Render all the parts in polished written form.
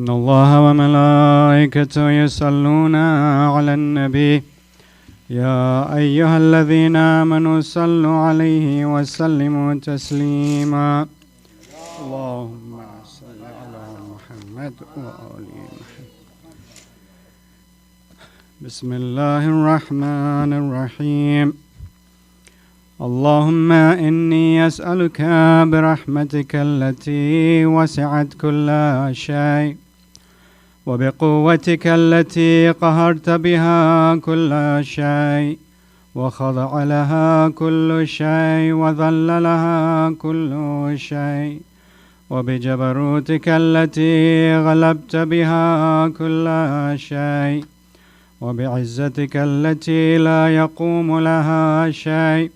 إن الله وملائكته يصلون على النبي يا أيها الذين آمنوا صلوا عليه وسلموا تسليما. اللهم صل على محمد وآل محمد. بسم الله الرحمن الرحيم. اللهم إني أسألك برحمتك التي وسعت كل شيء وبقوتك التي قهرت بها كل شيء وخضع لها كل شيء وذل لها كل شيء وبجبروتك التي غلبت بها كل شيء وبعزتك التي لا يقوم لها شيء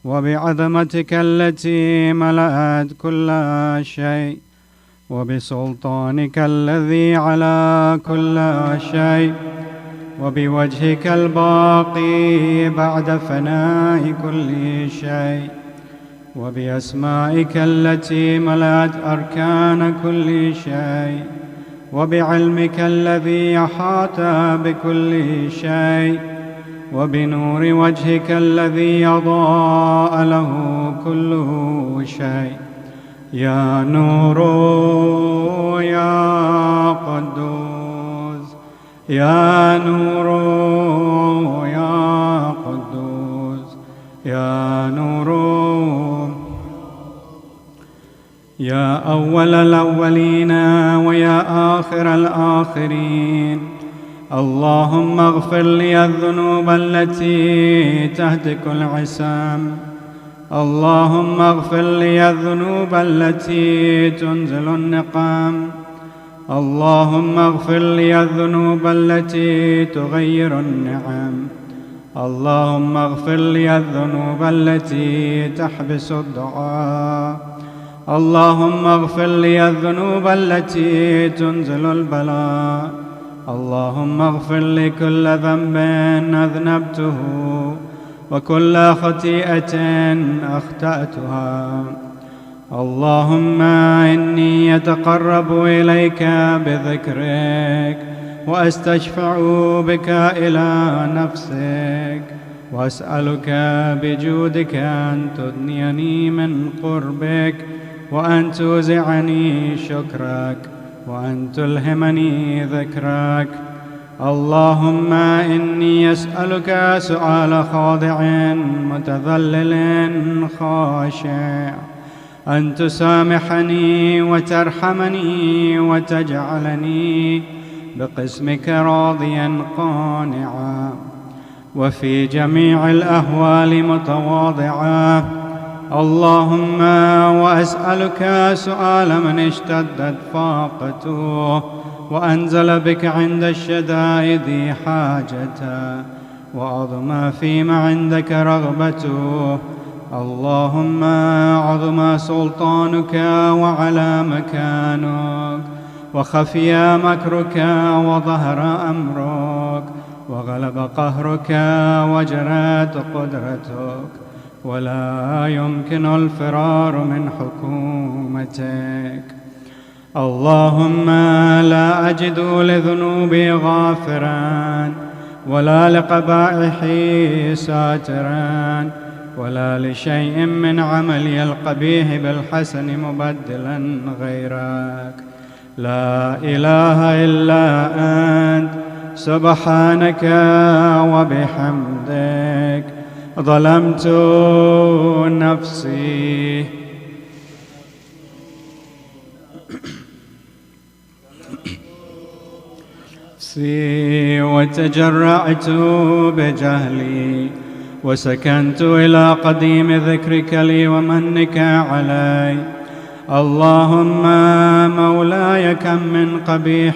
وبعظمتك التي ملأت كل شيء وبسلطانك الذي على كل شيء وبوجهك الباقي بعد فناء كل شيء وبأسمائك التي ملأت أركان كل شيء وبعلمك الذي أحاط بكل شيء وبنور وجهك الذي أضاء له كل شيء. يا نور يا قدوس يا نور يا قدوس يا نور يا أول الأولين ويا آخر الآخرين. اللهم اغفر لي الذنوب التي تهتك العصام. اللهم اغفر لي الذنوب التي تنزل النقام. اللهم اغفر لي الذنوب التي تغير النعم. اللهم اغفر لي الذنوب التي تحبس الدعاء. اللهم اغفر لي الذنوب التي تنزل البلاء. اللهم اغفر لي كل ذنب أذنبته وكل خطيئة أخطأتها. اللهم إني أتقرب إليك بذكرك وأستشفع بك إلى نفسك وأسألك بجودك أن تدنيني من قربك وأن توزعني شكرك وأن تلهمني ذكرك. اللهم إني أسألك سؤال خاضع متذلل خاشع أن تسامحني وترحمني وتجعلني بقسمك راضيا قانعا وفي جميع الأهوال متواضعا. اللهم وأسألك سؤال من اشتدت فاقته وأنزل بك عند الشدائد حاجته وعظم فيما عندك رغبته. اللهم عظم سلطانك وعلى مكانك وخفي مكرك وظهر أمرك وغلب قهرك وجرت قدرتك ولا يمكن الفرار من حكومتك. اللهم لا أجد لذنوبي غافرا ولا لقبائحي ساترا ولا لشيء من عملي القبيح بالحسن مبدلا غيرك. لا إله إلا أنت سبحانك وبحمدك ظلمت نفسي وتجرعت بجهلي وسكنت إلى قديم ذكرك لي ومنك علي. اللهم مولاي كم من قبيح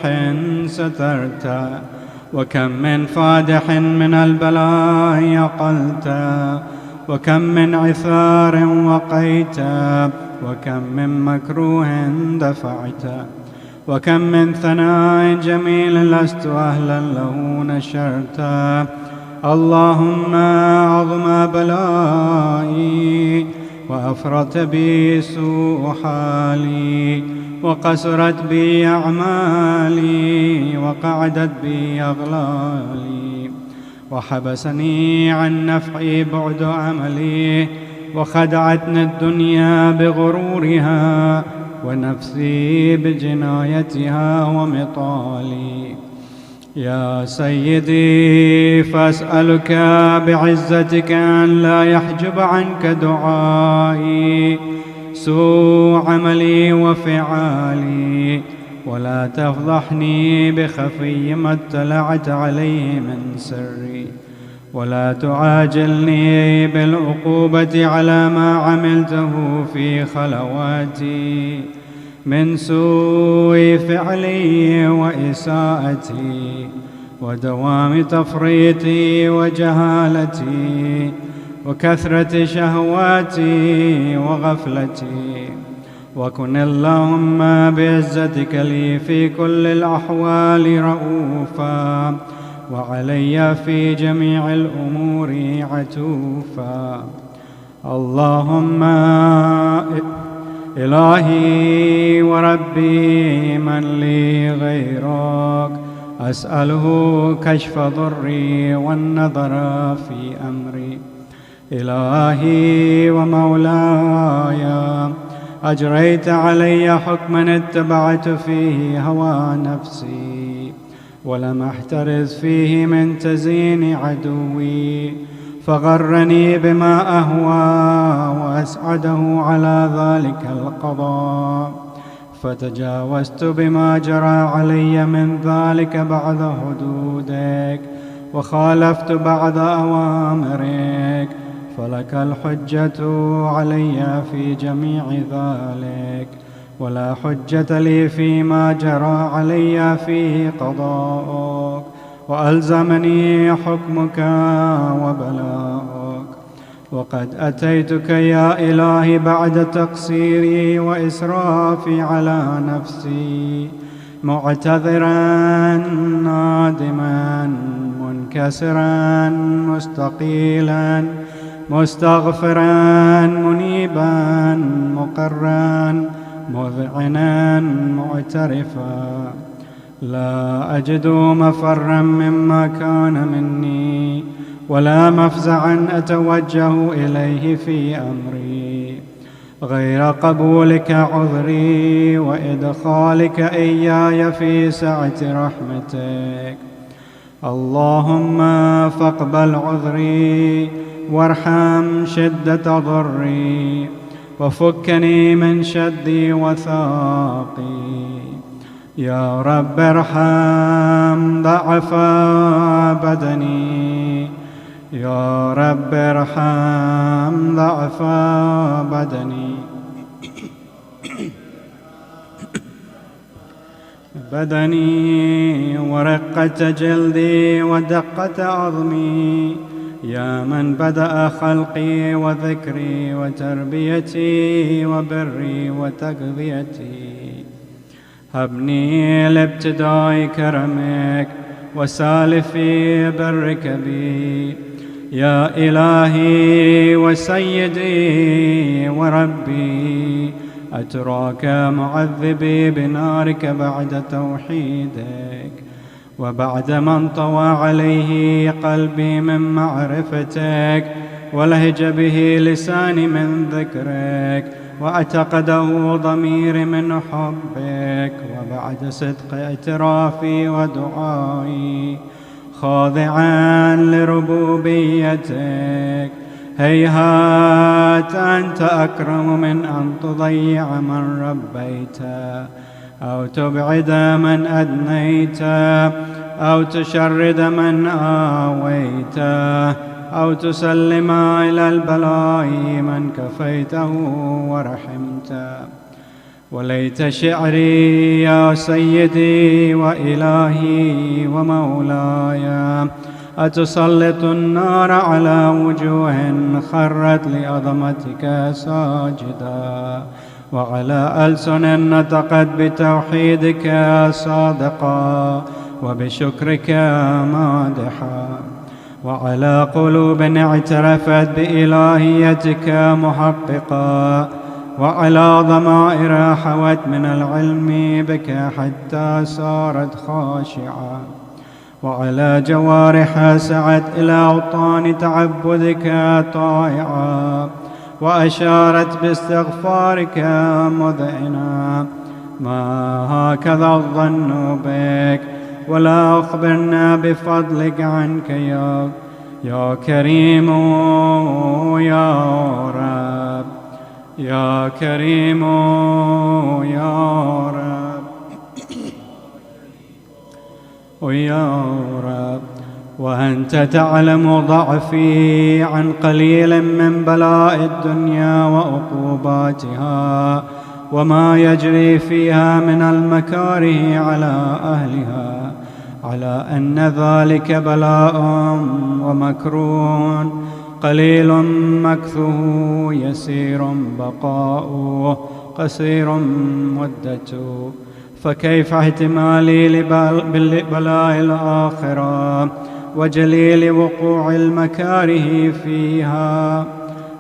سترت وكم من فادح من البلاء يقلت وكم من عثار وقيت وكم من مكروه دفعت وكم من ثناء جميل لست أهلا له نشرت. اللهم عظم بلائي وأفرط بي سوء حالي وقصرت بي أعمالي وقعدت بي أغلالي وحبسني عن نفعي بعد أملي وخدعتني الدنيا بغرورها ونفسي بجنايتها ومطالي. يا سيدي فأسألك بعزتك أن لا يحجب عنك دعائي سوء عملي وفعالي، ولا تفضحني بخفي ما اطلعت عليه من سري، ولا تعاجلني بالعقوبة على ما عملته في خلواتي من سوء فعلي وإساءتي ودوام تفريطي وجهالتي وكثرة شهواتي وغفلتي. وكن اللهم بعزتك لي في كل الأحوال رؤوفا، وعلي في جميع الأمور عتوفا. اللهم إلهي وربي من لي غيرك، أسأله كشف ضري والنظر في أمري. إلهي ومولاي، أجريت علي حكما اتبعت فيه هوى نفسي، ولم أحترز فيه من تزيين عدوي، فغرني بما أهوى وأسعده على ذلك القضاء، فتجاوزت بما جرى علي من ذلك بعد حدودك، وخالفت بعد أوامرك، فلك الحجة علي في جميع ذلك، ولا حجة لي فيما جرى علي فيه قضاءك، وألزمني حكمك وبلاءك. وقد أتيتك يا إلهي بعد تقصيري وإسرافي على نفسي، معتذرا نادما منكسرا مستقيلا مستغفرا منيبا مقرا مذعنا معترفا، لا أجد مفرا مما كان مني، ولا مفزعا أتوجه إليه في أمري غير قبولك عذري وإدخالك إياي في سعة رحمتك. اللهم فاقبل عذري وارحم شدة ضري، وفكني من شدي وثاقي. يا رب ارحم ضعف بدني، يا رب ارحم ضعف بدني ورقة جلدي ودقة عظمي. يا من بدأ خلقي وذكري وتربيتي وبري وتغذيتي، هبني لابتداء كرمك وسالفي برك بي. يا إلهي وسيدي وربي، أتراك معذبي بنارك بعد توحيدك، وبعد ما انطوى عليه قلبي من معرفتك، ولهج به لساني من ذكرك، وأعتقده ضميري من حبك، وبعد صدق اعترافي ودعائي خاضعا لربوبيتك، هيهات أنت أكرم من أن تضيع من ربيت، أو تبعد من أدنيت، أو تشرد من آويت، أو تسلم إلى البلاء من كفيته ورحمت. وليت شعري يا سيدي وإلهي ومولاي، أتسلط النار على وجوه خرت لعظمتك ساجدا، وعلى ألسن نطقت بتوحيدك صادقا وبشكرك مادحا، وعلى قلوب اعترفت بإلهيتك محققا، وعلى ضمائر حوت من العلم بك حتى صارت خاشعة، وعلى جوارح سعت إلى أوطان تعبدك طائعة، وأشارت باستغفارك مذعنا. ما هكذا الظن بك، ولا أخبرنا بفضلك عنك يا كريم يا رب، يا كريم يا رب ويا رب. وأنت تعلم ضعفي عن قليل من بلاء الدنيا وعقوباتها، وما يجري فيها من المكاره على أهلها، على أن ذلك بلاء ومكروه قليل مكثه، يسير بقاؤه، قصير مدته. فكيف احتمالي لبلاء الآخرة وجليل وقوع المكاره فيها،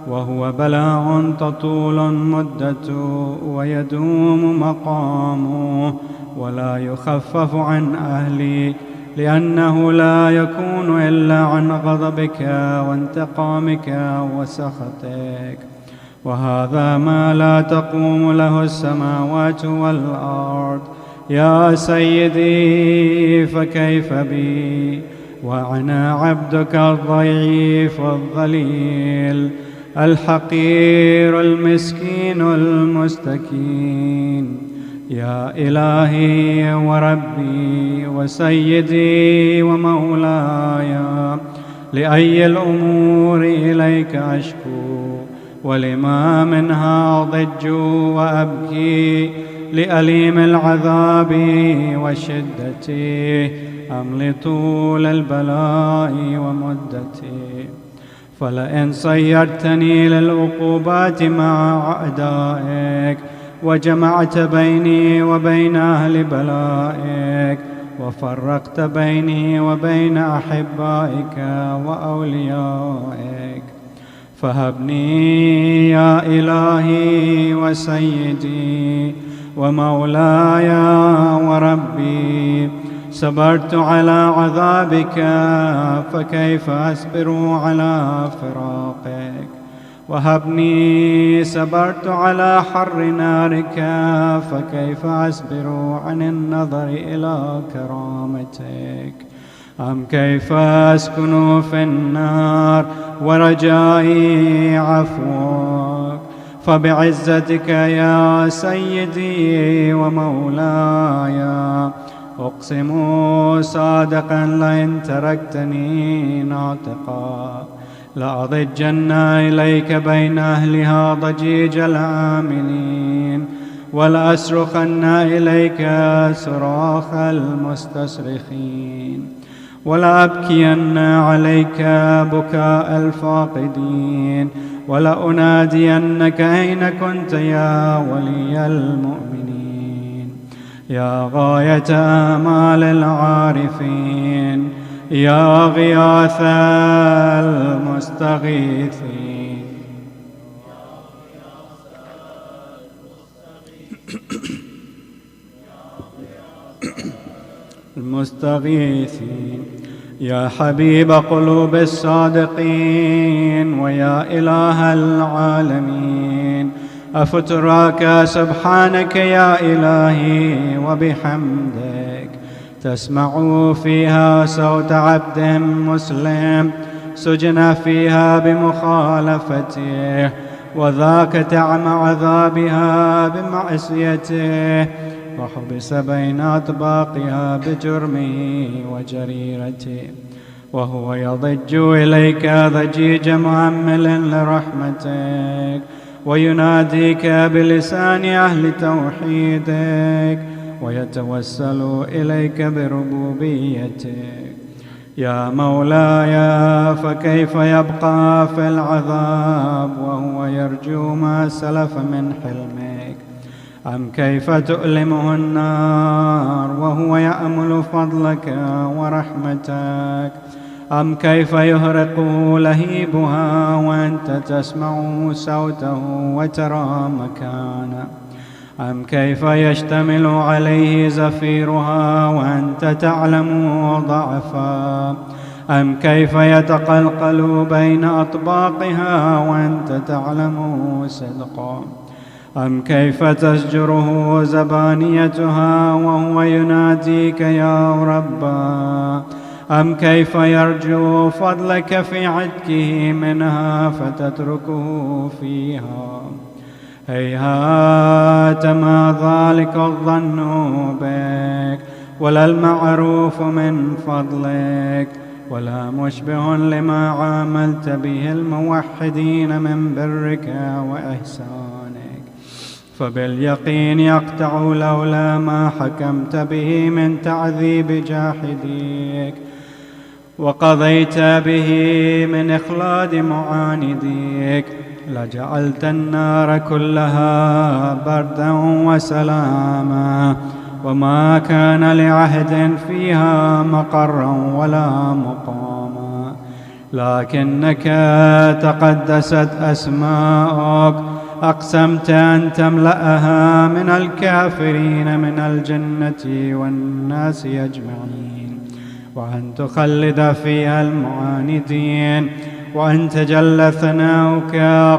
وهو بلاء تطول مدته ويدوم مقامه، ولا يخفف عن أهلي، لأنه لا يكون إلا عن غضبك وانتقامك وسخطك، وهذا ما لا تقوم له السماوات والأرض. يا سيدي، فكيف بي وأنا عبدك الضعيف الذليل الحقير المسكين المستكين؟ يا إلهي وربي وسيدي ومولاي، لأي الأمور إليك أشكو، ولما منها أضج وأبكي؟ لأليم العذاب وشدته أم لطول البلاء ومدته؟ فلئن صيرتني للعقوبات مع أعدائك، وجمعت بيني وبين أهل بلائك، وفرقت بيني وبين أحبائك وأوليائك، فهبني يا إلهي وسيدي ومولاي وربي. صبرت على عذابك، فكيف أصبر على فراقك؟ وهبني صبرت على حر نارك، فكيف أصبر عن النظر إلى كرامتك؟ أم كيف أسكن في النار ورجائي عفوك؟ فبعزتك يا سيدي ومولاي أقسم صادقا لئن تركتني ناطقا لأضجن إليك بين أهلها ضجيج العاملين، ولأصرخن إليك صراخ المستصرخين، ولأبكين عليك بكاء الفاقدين، ولأنادينك أين كنت يا ولي المؤمنين؟ يا غاية آمال العارفين، يا غياث المستغيثين. المستغيثين، يا حبيب قلوب الصادقين، ويا إله العالمين، أفتراك سبحانك يا إلهي وبحمدك تسمع فيها صوت عبد مسلم سجن فيها بمخالفته، وذاك تعم عذابها بمعصيته، وحبس بين أطباقها بجرمه وجريرته، وهو يضج إليك ضجيج مؤمل لرحمتك، ويناديك بلسان أهل توحيدك، ويتوسل إليك بربوبيتك. يا مولاي، فكيف يبقى في العذاب وهو يرجو ما سلف من حلمك؟ أم كيف تؤلمه النار وهو يأمل فضلك ورحمتك؟ أم كيف يهرقه لهيبها وأنت تسمع صوته وترى مكانه؟ أم كيف يشتمل عليه زفيرها وأنت تعلم ضعفا؟ أم كيف يتقلقل بين أطباقها وأنت تعلم صدقا؟ أم كيف تزجره زبانيتها وهو يناديك يا ربا؟ أم كيف يرجو فضلك في عتكه منها فتتركه فيها؟ هيهات ما ذلك الظن بك، ولا المعروف من فضلك، ولا مشبه لما عاملت به الموحدين من برك وإحسانك. فباليقين يقطع لولا ما حكمت به من تعذيب جاحديك، وقضيت به من إخلاد معانديك، لجعلت النار كلها بردا وسلاما، وما كان لعهد فيها مقرا ولا مقاما. لكنك تقدست أسماؤك، أقسمت أن تملأها من الكافرين من الجنة والناس أجمعين، وأن تخلد فيها المعاندين، وأن تجل ثناؤك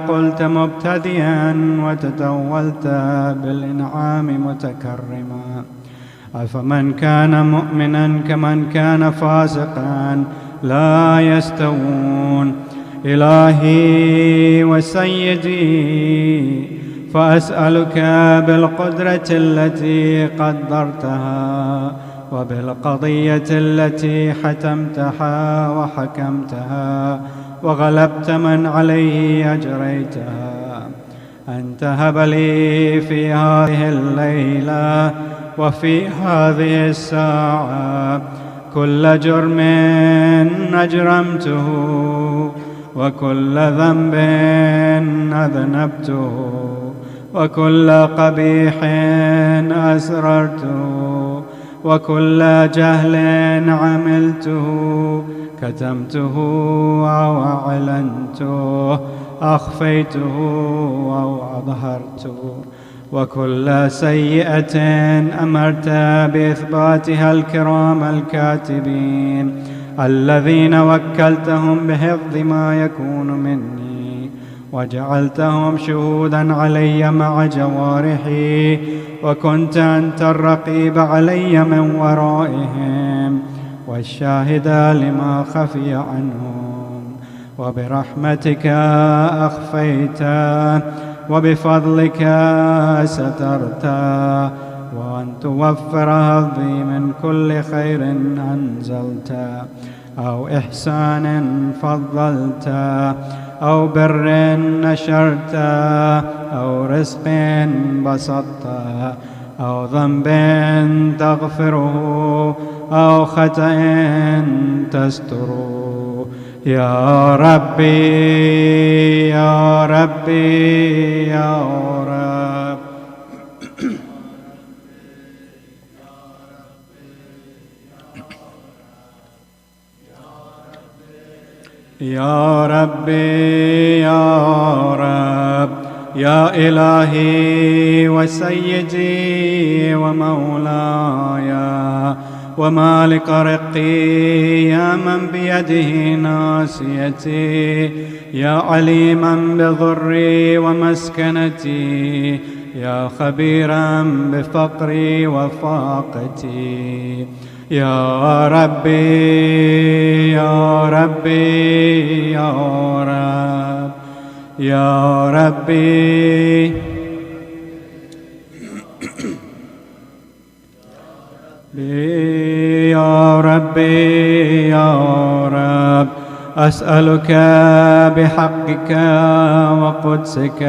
قلت مبتدئا وتتولت بالإنعام متكرما. أفمن كان مؤمنا كمن كان فاسقا لا يستوون. إلهي وسيدي، فأسألك بالقدرة التي قدرتها وبالقضية التي حتمتها وحكمتها وغلبت من عليه أجريتها، أن تهب لي في هذه الليلة وفي هذه الساعة كل جرم أجرمته وكل ذنب أذنبته وكل قبيح أسررته وكل جهل عملته، كتمته أو أعلنته، أخفيته أو أظهرته، وكل سيئة أمرت بإثباتها الكرام الكاتبين الذين وكلتهم بحفظ ما يكون مني، وجعلتهم شهودا علي مع جوارحي، وكنت أنت الرقيب علي من ورائهم والشاهد لما خفي عنهم، وبرحمتك أخفيت وبفضلك سترت، وأن توفر هذي من كل خير أنزلت أو إحسان فضلت أو بر نشرت أو رزق بسطت أو ذنب تغفره أو خطأ تستره. يا ربي يا ربي يا رب. يا ربي يا رب، يا إلهي وسيدي ومولاي ومالك رقي، يا من بيده ناصيتي، يا عليما بضري ومسكنتي، يا خبيرا بفقري وفاقتي. يا ربي يا ربي يا رب، يا ربي يا ربي يا رب، أسألك بحقك وقدسك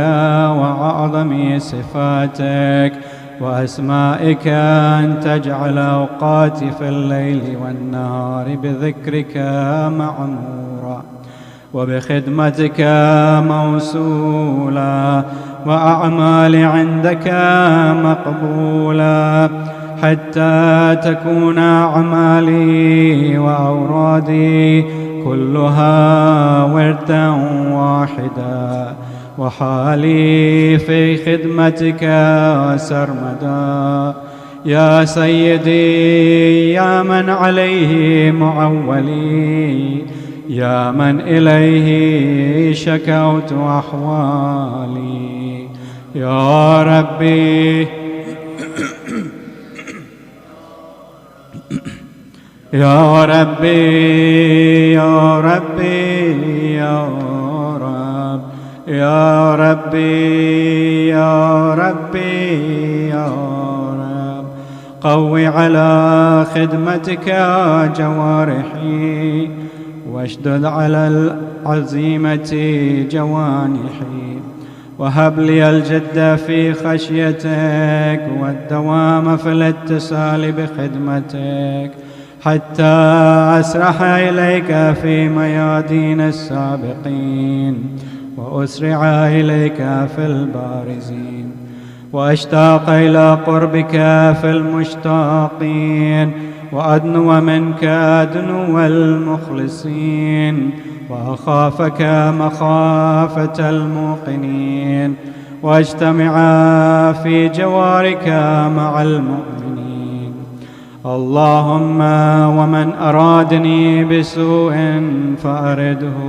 وأعظم صفاتك وأسمائك أن تجعل أوقاتي في الليل والنهار بذكرك معمورا، وبخدمتك موصولا، وأعمالي عندك مقبولا، حتى تكون أعمالي وأورادي كلها وردا واحدا، وحالي في خدمتك سرمدا. يا سيدي يا من عليه معولي، يا من إليه شكوت أحوالي، يا ربي يا ربي يا ربي يا رب، يا ربي يا ربي يا رب، قوي على خدمتك جوارحي، واشدد على العزيمة جوانحي، وهب لي الجد في خشيتك والدوام في الاتصال بخدمتك، حتى أسرح إليك في ميادين السابقين، وأسرع إليك في البارزين، وأشتاق إلى قربك في المشتاقين، وأدنو منك أدنو المخلصين، وأخافك مخافة الموقنين، واجتمع في جوارك مع المؤمنين. اللهم ومن أرادني بسوء فأرده،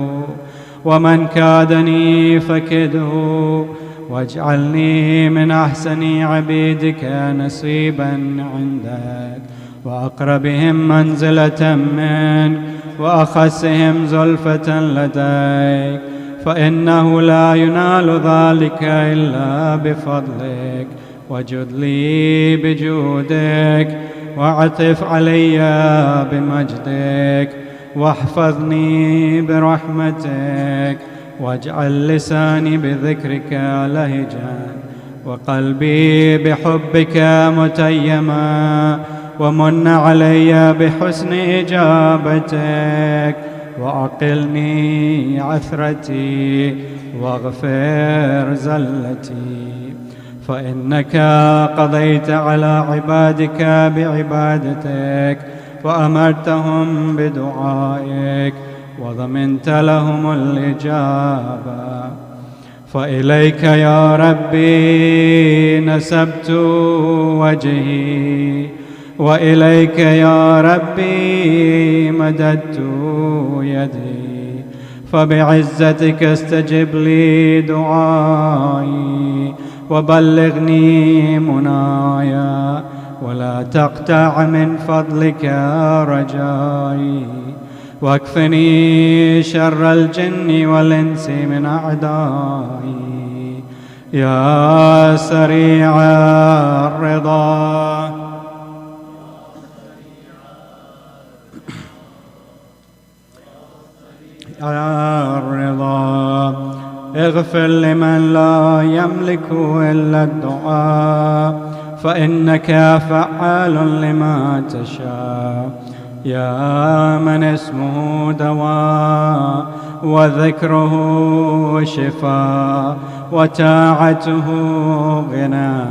ومن كادني فكده، واجعلني من أحسن عبيدك نصيبا عندك، وأقربهم منزلة منك، وأخسهم زلفة لديك، فإنه لا ينال ذلك إلا بفضلك. وجد لي بجودك، وعطف علي بمجدك، واحفظني برحمتك، واجعل لساني بذكرك لهجا، وقلبي بحبك متيما، ومن علي بحسن إجابتك، وأقلني عثرتي، واغفر زلتي، فإنك قضيت على عبادك بعبادتك، وأمرتهم بدعائك، وضمنت لهم الإجابة. فإليك يا ربي نسبت وجهي، وإليك يا ربي مددت يدي، فبعزتك استجب لي دعائي، وبلغني منايا، ولا تقطع من فضلك رجائي، واكفني شر الجن والإنس من أعدائي، يا سريع الرضا. يا الرضا اغفر لمن لا يملك إلا الدعاء، فإنك فعال لما تشاء. يا من اسمه دواء، وذكره شفاء، وطاعته غنى،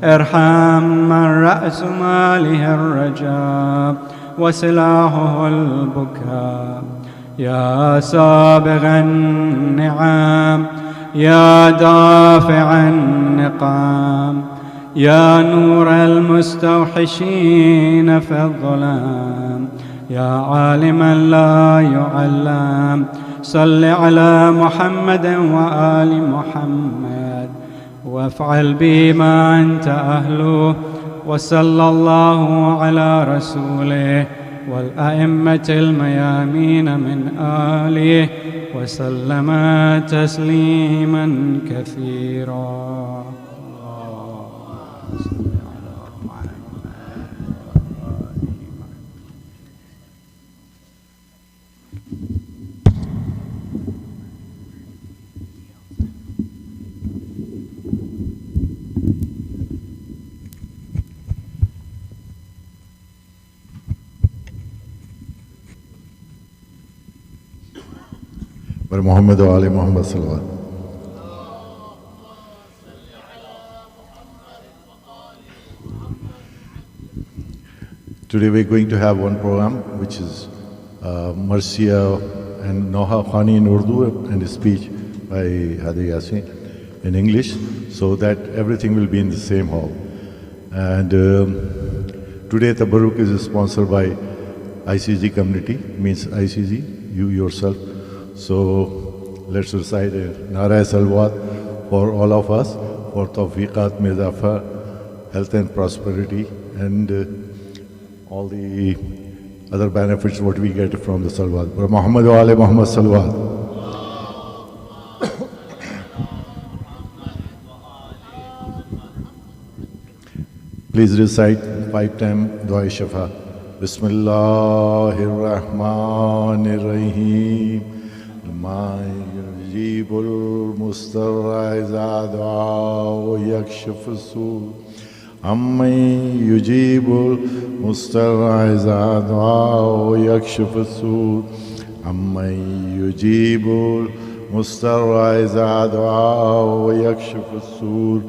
ارحم من رأس ماله الرجاء، وسلاحه البكاء. يا سابغ النعم، يا دافع النقام، يا نور المستوحشين في الظلام، يا عالما لا يعلم، صل على محمد وآل محمد، وافعل بي ما أنت أهله، وصلى الله على رسوله والأئمة الميامين من آله، وسلم تسليما كثيرا. محمد وآل محمد صلى الله عليه وسلم. Today we're going to have one program which is Marcia and Noha Khani in Urdu, and a speech by Hadi Yasin in English, so that everything will be in the same hall. And today Tabarruk is sponsored by ICZ community, means ICZ, you yourself. So let's recite a Nara Salawat for all of us, for Tawfiqat, Mizafa, health and prosperity, and all the other benefits what we get from the Salawat. Muhammad wa ali Muhammad Salawat. Please recite 5 times Dua Shafa. Bismillahir Rahmanir Rahim. Ma yujibul mustarra iza du'a yakshif as-su'. Amma yujibul mustarra iza du'a yakshif as-su'. Amma yujibul mustarra iza du'a yakshif as-su'.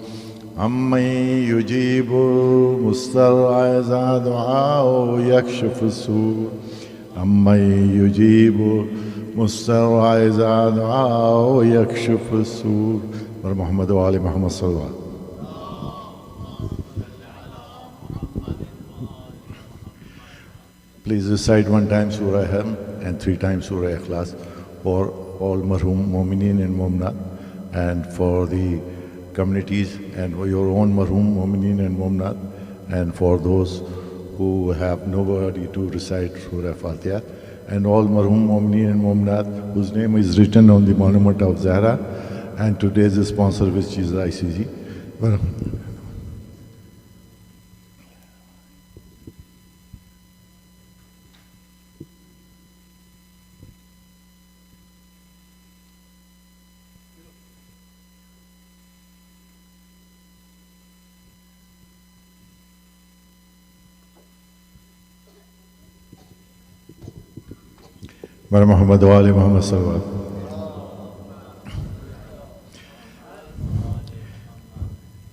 أمن يجيب المضطر إذا دعاه يكشف السوء أمن يجيب المضطر إذا دعاه يكشف السوء محمد وآل محمد صلى الله عليه وسلم. Please recite 1 time Surah Ham and 3 times Surah Ikhlas for all marhum mu'mineen and mu'minat, and for the communities and your own marhum mu'mineen and mu'minat, and for those who have nobody to recite Surah Fatiha, and all marhum mu'mineen and mu'minat whose name is written on the monument of Zahra, and today's sponsor, which is ICZ. Muhammad wa ali Muhammad sallallahu.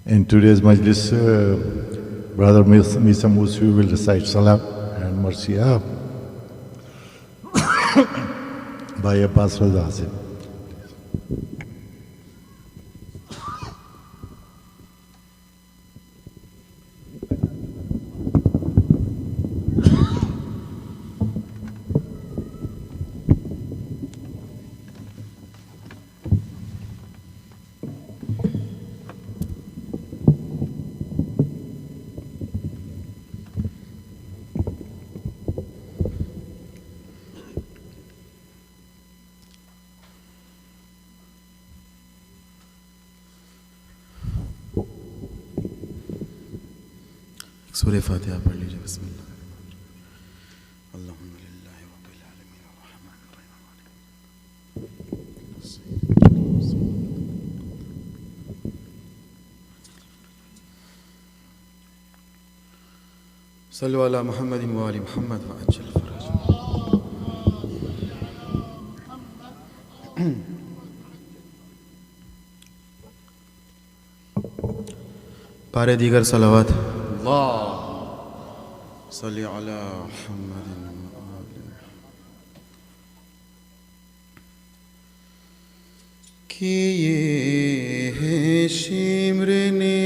In today's majlis, Brother Misa Musi will recite Salam and Marcia by Abbas Raza. سورہ فاتحہ پڑھ لیجیے. بسم اللہ. الحمد للہ رب العالمین الرحمن الرحیم. صلوا علی محمد و آل محمد وعجل فرجہ. پارے دیگر صلوات. اللہ صلی علی محمد کہ یہ ہے شمر نے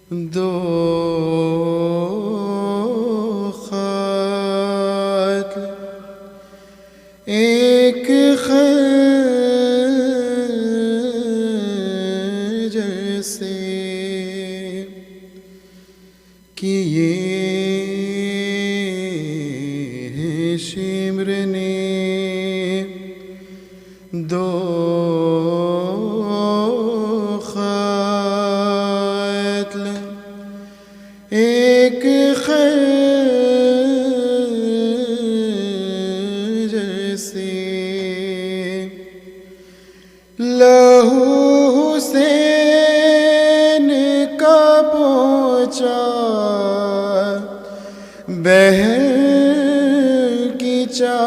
دو خط ایک خنجر سے کہ یہ ہے شمر نے دو خاتل ایک خنجر سے لہو حسین کا پہنچا بہر کی چادر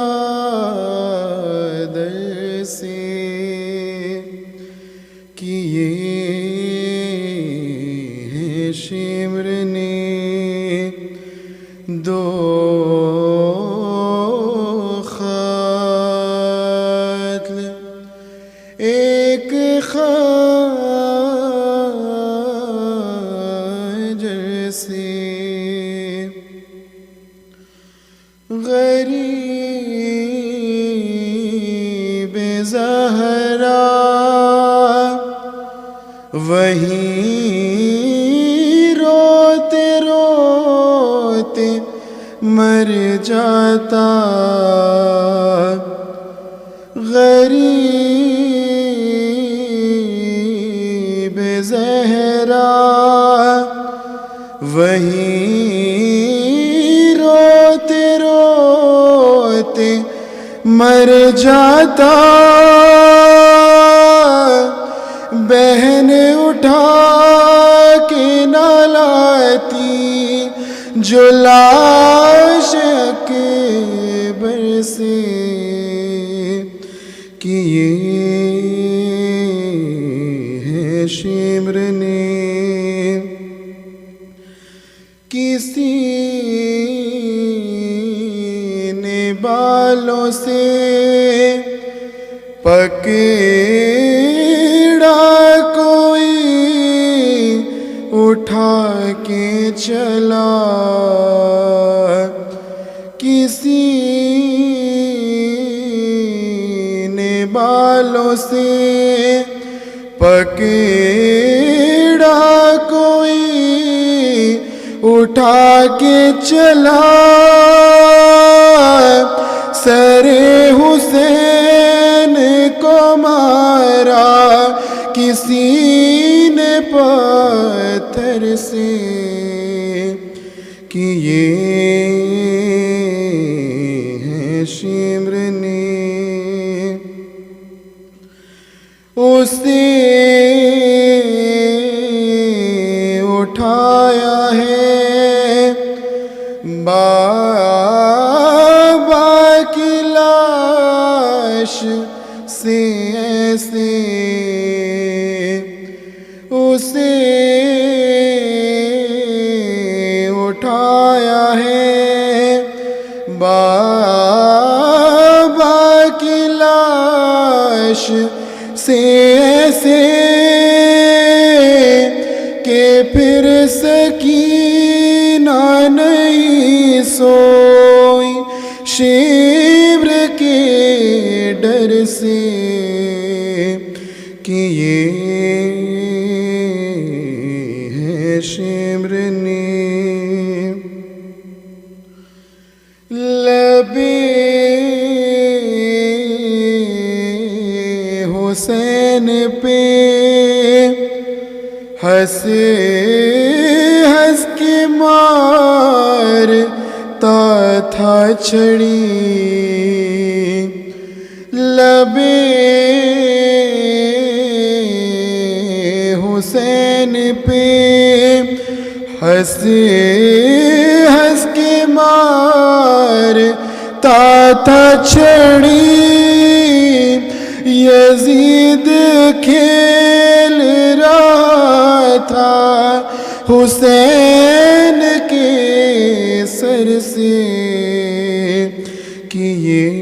سے کہ یہ ہے شمر نے دو غریب زہرا وہیں روتے روتے مر جاتا، غریب زہرا وہیں روتے روتے مر جاتا، بہن اٹھا کے نہ لاتی جو لاش اکبر سے، کہ یہ ہے شمر نے کسی نے بالوں سے پکڑا، کوئی اٹھا کے چلا، کسی نے بالوں سے پکڑا، کوئی اٹھا کے چلا، سر حسین کو مارا کسی نے پتھر سے، کہ یہ ہے شمر نے اسے اٹھایا ہے بابا کی لاش سے، ایسے اسے اٹھایا ہے بابا کی لاش سے، ایسے کہ پھر سکینہ نہیں سوئی شمر کے ڈر سے، کہ یہ ہے شمر نے لبے حسین پہ ہنسے ہنس کے مارتا تھا چھڑی، لبے حسین پہ ہنسے ہنس کے مارتا تھا چھڑی، یزید کھیل رہا تھا حسین کے سر سے، کہ یہ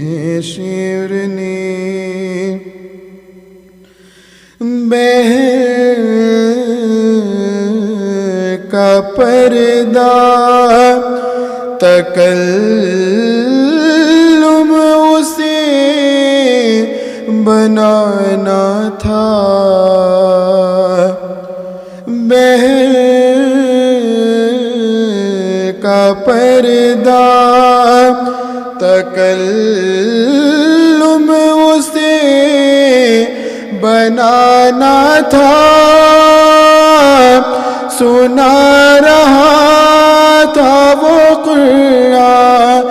ہے شمر نے بہن کا پردہ تکلم اسے بنانا تھا، بہن کا پردہ تکلم اسے بنانا تھا، سنا رہا تھا وہ قرآن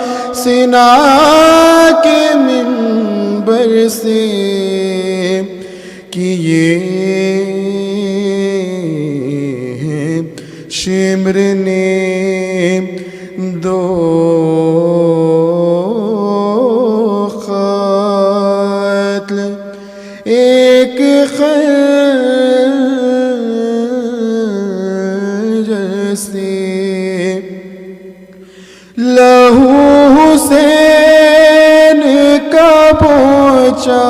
سنا کے منبر سے، کہ یہ ہے شمر نے دو قتل ایک خنجر سے، لہو حسین کا پہنچا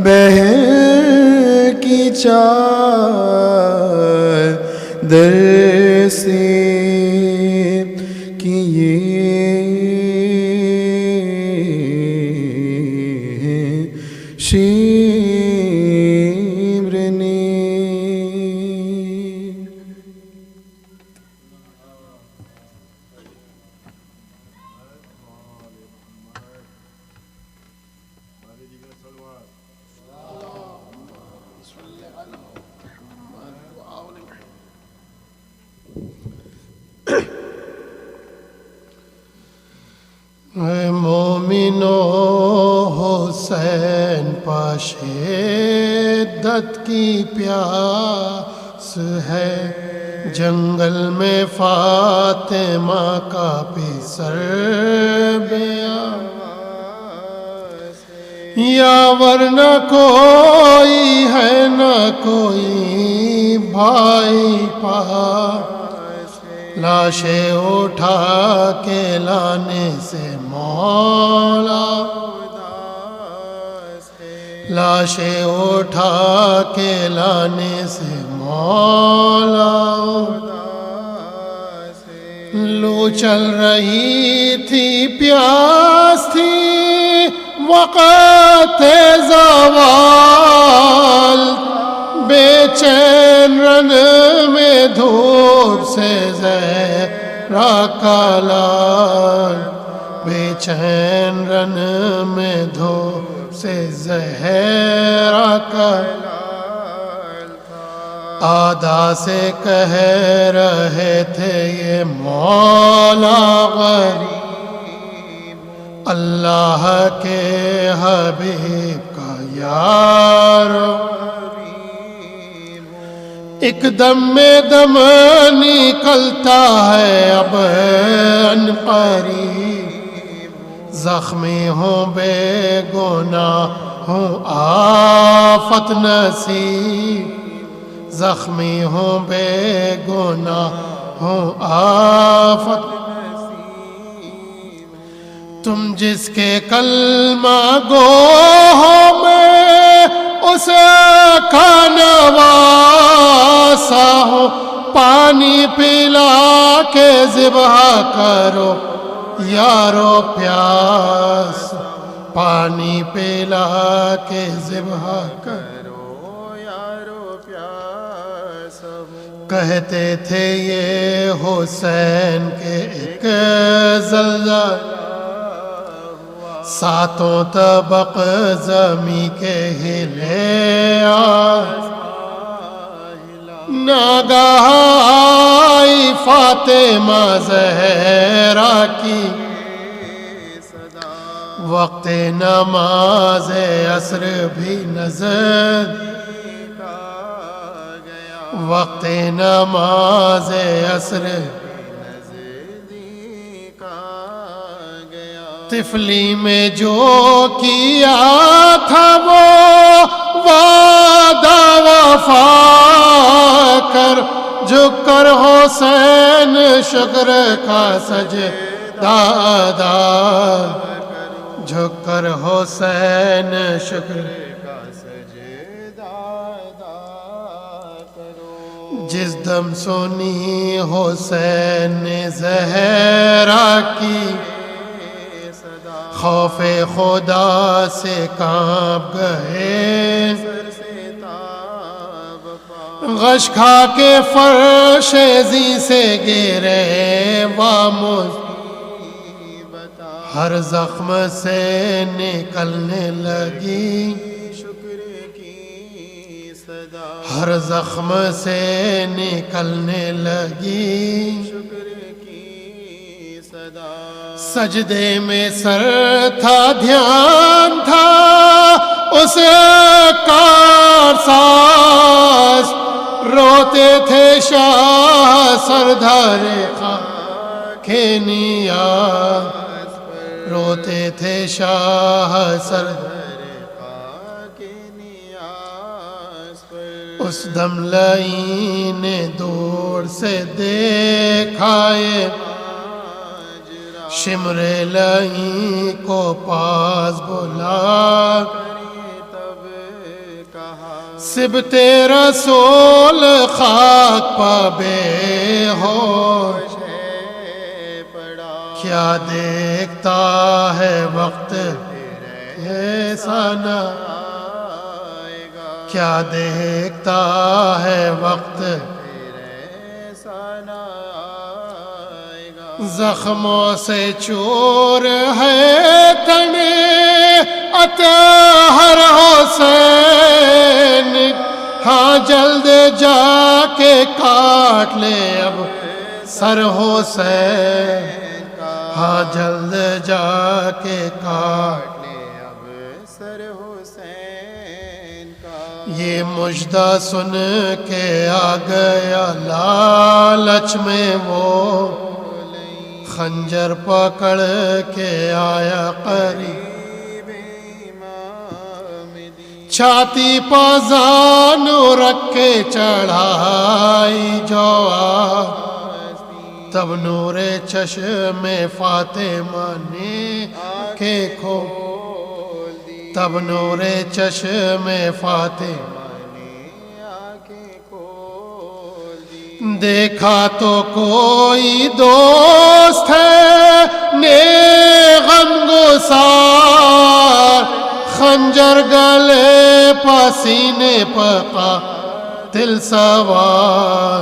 بہن کی چادر سے، مومنو حسین پا شدت کی پیاس ہے، جنگل میں فاطمہ کا پسر بیاس یا ورنہ کوئی ہے نہ کوئی بھائی پاس، لاشیں اٹھا کے لانے سے مولا، لاشیں اٹھا کے لانے سے مولا، لو چل رہی تھی پیاس تھی وقت زوال، بے چین رن میں دھوپ سے زہرا کا لال، بے چین رن میں دھوپ سے زہرا کا لال، آدا سے کہہ رہے تھے یہ مولا غریب، اللہ کے حبیب کا یارو، ایک دم میں دم نکلتا ہے اب ان قریب، زخمی ہوں بے گناہ ہوں آفت نصیب، زخمی ہوں بے گناہ ہوں آفت نصیب، تم جس کے کلمہ گو ہو میں اس کا نواسا ہوں، پانی پلا کے ذبح کرو یارو پیاس، پانی پلا کے ذبح کرو یارو پیاس، کہتے تھے یہ حسین کے ایک زلزلہ، ساتوں طبق زمیں کے ہلے ناگاہ آئی فاطمہ زہرا کی، وقت نماز عصر بھی نزدیک آ گیا، وقت نماز عصر طفلی میں جو کیا تھا وہ وعدہ وفا کر، جھک کر حسین شکر کا سجدہ ادا، جھک کر حسین شکر کا سجدہ ادا کرو، جس دم سنی حسین نے زہرا کی خوف خدا سے کانپ گئے، غش کھا کے فرش زی سے گرے وامصیبت، ہر زخم سے نکلنے لگی شکر کی صدا، ہر زخم سے نکلنے لگی شکر کی صدا، سجدے میں سر تھا دھیان تھا اس کارساز، روتے تھے شاہ سردار خاک نیاز، روتے تھے شاہ سردار خاک نیاز، اس دم لئی نے دور سے دیکھائے شمر لئی کو پاس بلا، سبت رسول خاک پا بے ہوش پڑا، کیا دیکھتا ہے وقت ایسا نہ آئے گا، کیا دیکھتا ہے وقت ایسا نہ آئے گا، زخموں سے چور ہے تنے اطہر حسین، ہاں جلد جا کے کاٹ لے اب سر حسین، ہاں جلد جا کے کاٹ لے اب سر حسین کا، یہ مژدہ سن کے آ گیا لالچ میں وہ، خنجر پکڑ کے آیا قریب، چھاتی پہ زانو رکھ کے چڑھائی جو تب نور چشم فاطمہ نے آنکھیں کھول دی، تب نور چشم فاطمہ نے آنکھیں کھول دی، دیکھا تو کوئی دوست ہے غم گسار، خنجر گلے پسینے پکا دل سوار،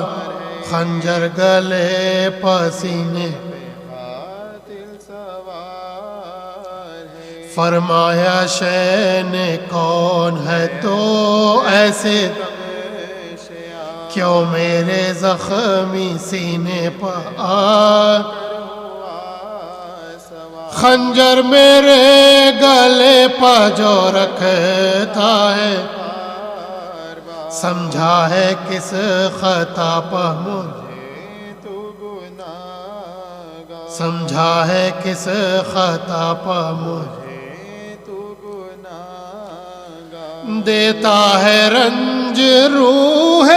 خنجر گلے پسینے قاتل سوار ہے، فرمایا شین کون ہے تو ایسے کیوں میرے زخمی سینے پر آ، خنجر میرے گلے پہ جو رکھتا ہے، سمجھا ہے کس خطا پہ مجھے تو گناہگار، سمجھا ہے کس خطا پہ مجھے تو گناہگار، دیتا ہے رنج روح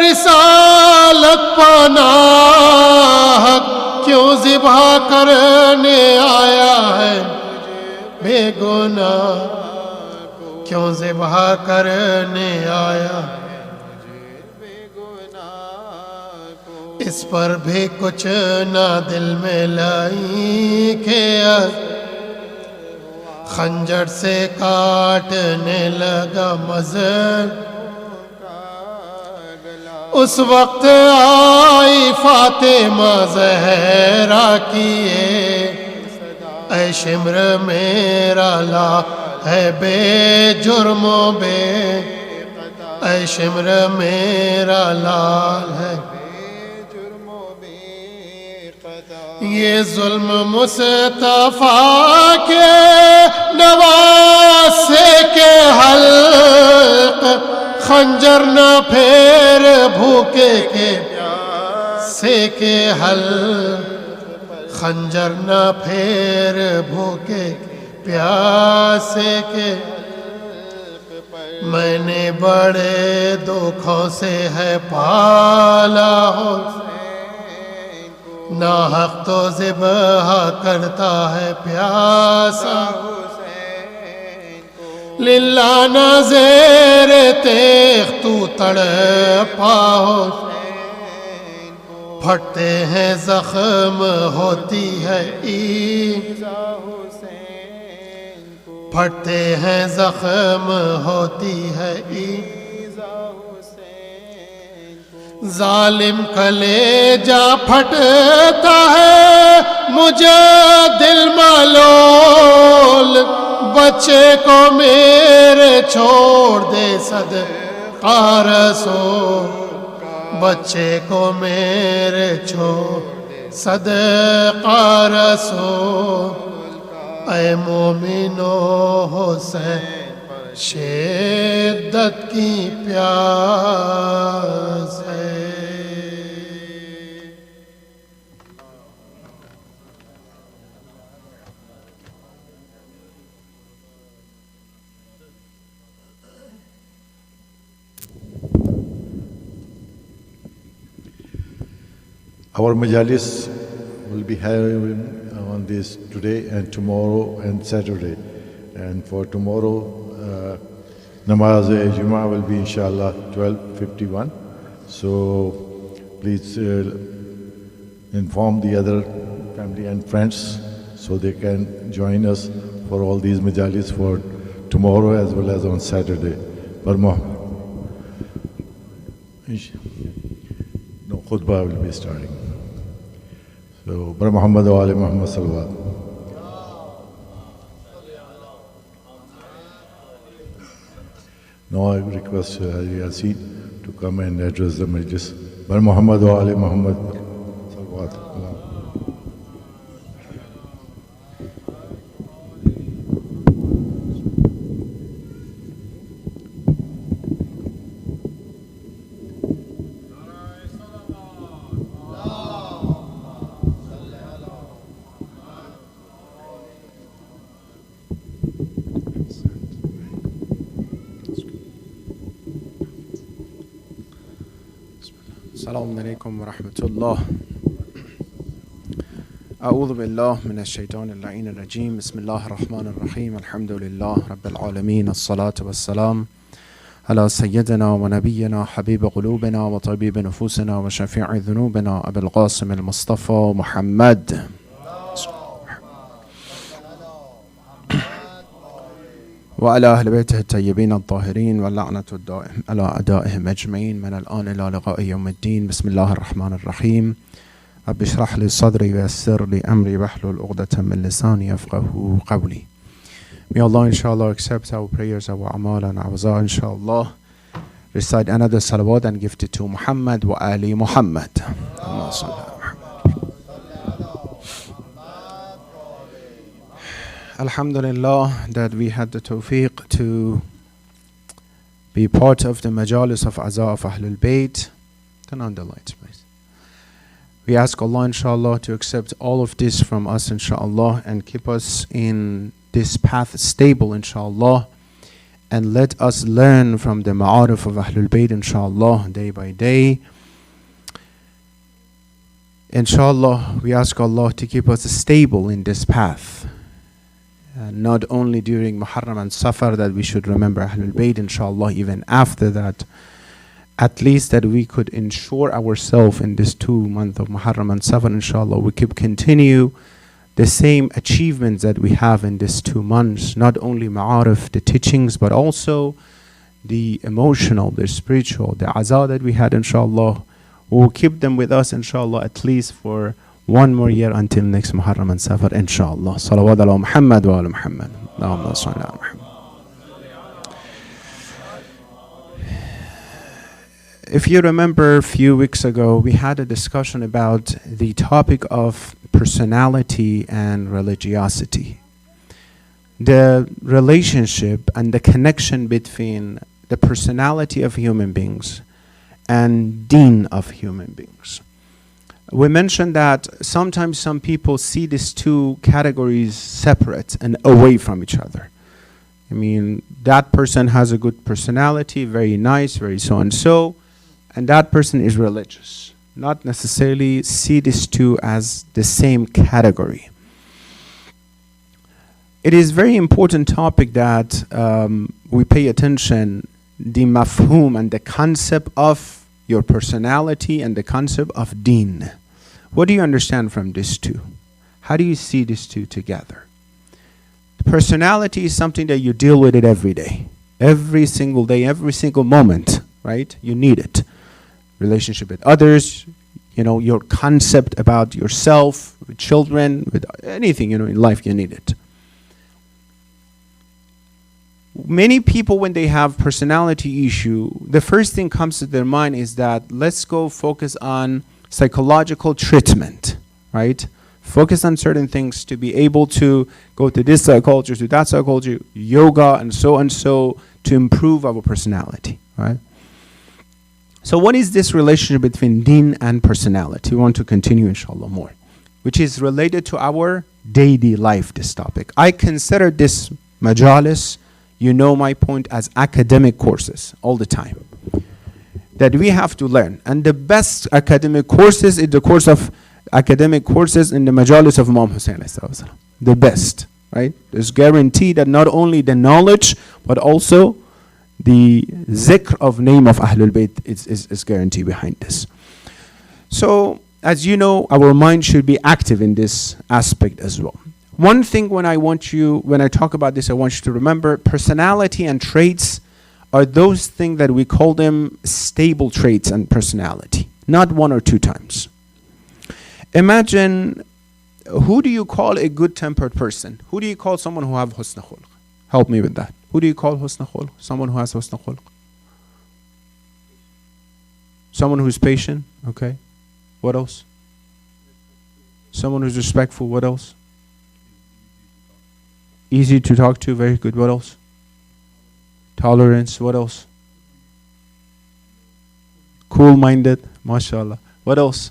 رسالت پناہ، کیوں ذبح کرنے آیا ہے بے گناہ، کیوں ذبح کرنے آیا بے گناہ کو، اس پر بھی کچھ نہ دل میں لائی کہ خنجر سے کاٹنے لگا مزر، اس وقت آئی فاطمہ زہرا کیے، اے شمر میرا لا ہے بے جرم و بے، اے شمر میرا لال ہے جرم و بے قضا، یہ ظلم مصطفیٰ کے نواسے کے حلق، خنجر نہ پھیر بھوکے کے سے کے حل، خنجر نہ پھیر بھوکے پیاسے کے، میں نے بڑے دکھوں سے ہے پالا ہو، ناحق تو ذبح کرتا ہے پیاسا، للہ نہ زیر تیغ تو تڑپا ہو، پھٹتے ہیں زخم ہوتی ہے پھٹتے ہیں زخم ہوتی ہے ظالم کلیجہ پھٹتا ہے مجھے دل ملول، بچے کو میرے چھوڑ دے صدقہ رسول، بچے کو میرے چھوڑ صدقہ رسول، اے مومنو حسین شدت کی پیاس ہے۔ Our majalis will be having on this today and tomorrow and Saturday. And for tomorrow, Namaz-e-Jum'ah will be inshallah 12:51. So please inform the other family and friends so they can join us for all these majalis for tomorrow as well as on Saturday. No khutbah will be starting. So, Bar Muhammad wa Ali Muhammad salawat. Now I request Yasin to come and address the majlis. Bar Muhammad wa Ali Muhammad salawat. السلام عليكم ورحمة الله. أعوذ بالله من الشيطان اللعين الرجيم. بسم الله الرحمن الرحيم. الحمد لله رب العالمين. الصلاة والسلام على سيدنا ونبينا حبيب قلوبنا وطبيب نفوسنا وشفيع ذنوبنا أبي القاسم المصطفى محمد وعلى أهل بيته الطيبين الطاهرين واللعنة الدائم على أعدائهم أجمعين من الآن إلى لقاء يوم الدين. بسم الله الرحمن الرحيم. رب اشرح لي صدري ويسر لي أمري واحلل عقدة من لساني يفقهوا قولي. May Allah inshallah accept our prayers, our amal and our zah inshallah. Recite another salawat and gift it to Muhammad wa Ali Muhammad. Alhamdulillah that we had the tawfiq to be part of the majalis of Azza of Ahlul Bayt. Turn on the lights, please. We ask Allah inshallah to accept all of this from us inshallah and keep us in this path stable inshallah, and let us learn from the ma'arif of Ahlul Bayt inshallah day by day. Inshallah, we ask Allah to keep us stable in this path. Not only during Muharram and Safar that we should remember Ahlul Bayt inshallah, even after that, at least that we could ensure ourselves in this 2 months of Muharram and Safar inshallah, we could continue the same achievements that we have in these 2 months, not only ma'arif, the teachings, but also the emotional, the spiritual, the azah that we had inshallah. We will keep them with us inshallah at least for 1 more year until next Muharram and Safar inshallah. Salawat ala Muhammad wa ala Muhammad. Allahumma salli ala Muhammad. If you remember a few weeks ago, we had a discussion about the topic of personality and religiosity. The relationship and the connection between the personality of human beings and deen of human beings. We mentioned that sometimes some people see these two categories separate and away from each other. I mean, that person has a good personality, very nice, very so-and-so, and that person is religious. Not necessarily see these two as the same category. It is very important topic that we pay attention, the mafhum and the concept of your personality and the concept of deen. What do you understand from these two? How do you see these two together? Personality is something that you deal with it every day. Every single day, every single moment, right? You need it. Relationship with others, you know, your concept about yourself, with children, with anything, you know, in life you need it. Many people, when they have personality issue, the first thing comes to their mind is that let's go focus on psychological treatment, right? Focus on certain things to be able to go to this psychology, to that psychology, yoga, and so to improve our personality, right? So what is this relationship between deen and personality? We want to continue inshallah more, which is related to our daily life, this topic. I consider this majalis, you know my point, as academic courses all the time that we have to learn. And the best academic courses is the course of academic courses in the majalis of Imam Hussein. The best, right? There's guarantee that not only the knowledge, but also the zikr of name of Ahlul Bayt is guarantee behind this. So, as you know, our mind should be active in this aspect as well. One thing when I talk about this, I want you to remember personality and traits are those things that we call them stable traits and personality, not 1 or 2 times. Imagine, who do you call a good-tempered person? Who do you call someone who have husn khulq? Help me with that. Who do you call husn khulq? Someone who has husn khulq. Someone who's patient, okay. What else? Someone who's respectful, what else? Easy to talk to, very good. What else? Tolerance, what else? Cool-minded, mashallah. What else?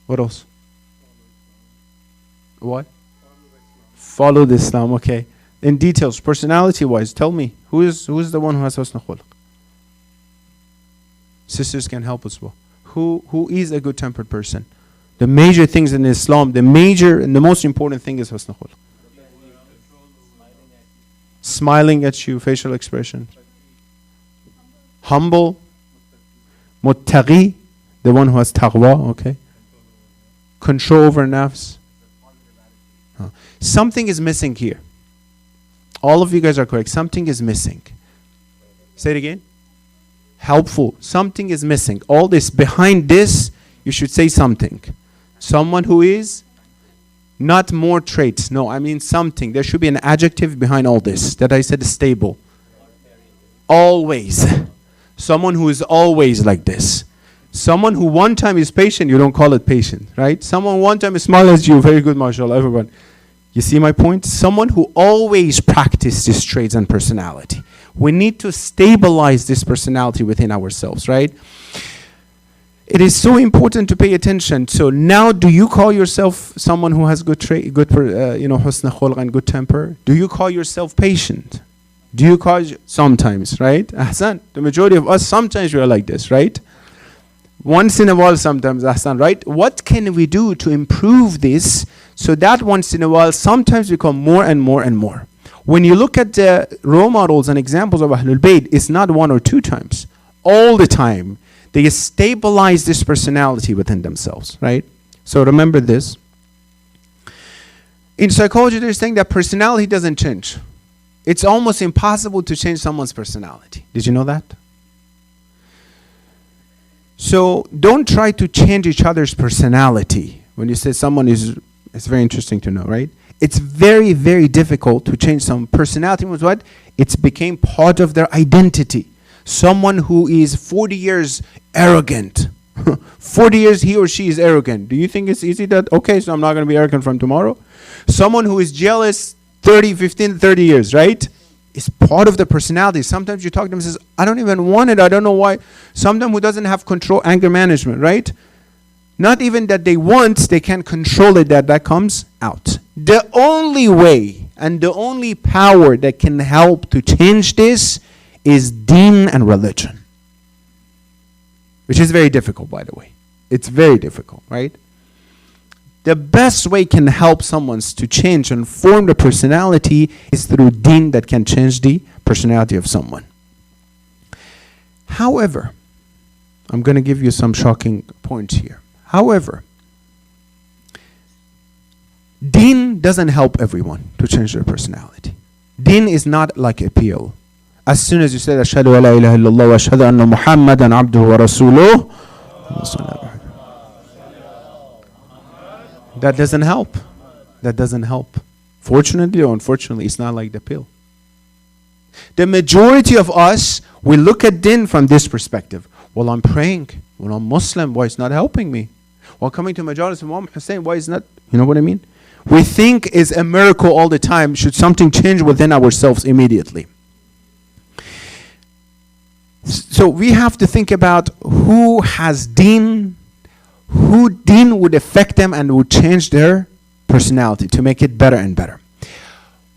What else? What? Follow the Islam, okay. In details, personality-wise, tell me, who is the one who has husn khulq? Sisters can help us well. Who is a good-tempered person? The major things in Islam, the major and the most important thing is husn khuluq. Smiling at you, facial expression. Humble. Muttaqi, the one who has taqwa, okay. Control over nafs. Something is missing here. All of you guys are correct. Something is missing. Say it again. Helpful. Something is missing. All this, behind this, you should say something. Someone who is not more traits. No, I mean something. There should be an adjective behind all this that I said stable. Always. Someone who is always like this. Someone who one time is patient, you don't call it patient, right? Someone one time is smile at you, very good, mashallah, everyone. You see my point? Someone who always practices these traits and personality. We need to stabilize this personality within ourselves, right? It is so important to pay attention. So now, do you call yourself someone who has good trait, husn khulq and good temper? Do you call yourself patient? Do you call sometimes, right? Ahsan. The majority of us sometimes we are like this, right? Once in a while, sometimes, ahsan, right? What can we do to improve this so that once in a while, sometimes become more and more and more? When you look at the role models and examples of Ahlul Bayt, it's not one or two times. All the time, they stabilize this personality within themselves, right? So remember this. In psychology, they're saying that personality doesn't change. It's almost impossible to change someone's personality. Did you know that? So don't try to change each other's personality. When you say someone is, it's very interesting to know, right? It's very, very difficult to change some personality. Was what? It's became part of their identity. Someone who is 40 years arrogant. 40 years he or she is arrogant. Do you think it's easy that, okay, so I'm not going to be arrogant from tomorrow? Someone who is jealous 15, 30 years, right? It's part of the personality. Sometimes you talk to them and says, I don't even want it. I don't know why. Someone who doesn't have control, anger management, right? Not even that they want, they can't control it, that comes out. The only way and the only power that can help to change this is deen and religion. Which is very difficult, by the way. It's very difficult, right? The best way can help someone to change and form the personality is through deen that can change the personality of someone. However, I'm going to give you some shocking points here. However, deen doesn't help everyone to change their personality. Deen is not like a pill. As soon as you say, Ashhadu an la ilaha illallah wa ashhadu anna Muhammadan abduhu wa rasuluh, that doesn't help. That doesn't help. Fortunately or unfortunately, it's not like the pill. The majority of us, we look at din from this perspective. Well, I'm praying. Well, I'm Muslim. Why it's not helping me? Well, coming to Majalis Imam Hussein, why is not? You know what I mean? We think it's a miracle all the time. Should something change within ourselves immediately? So we have to think about who has deen, who deen would affect them and would change their personality to make it better and better.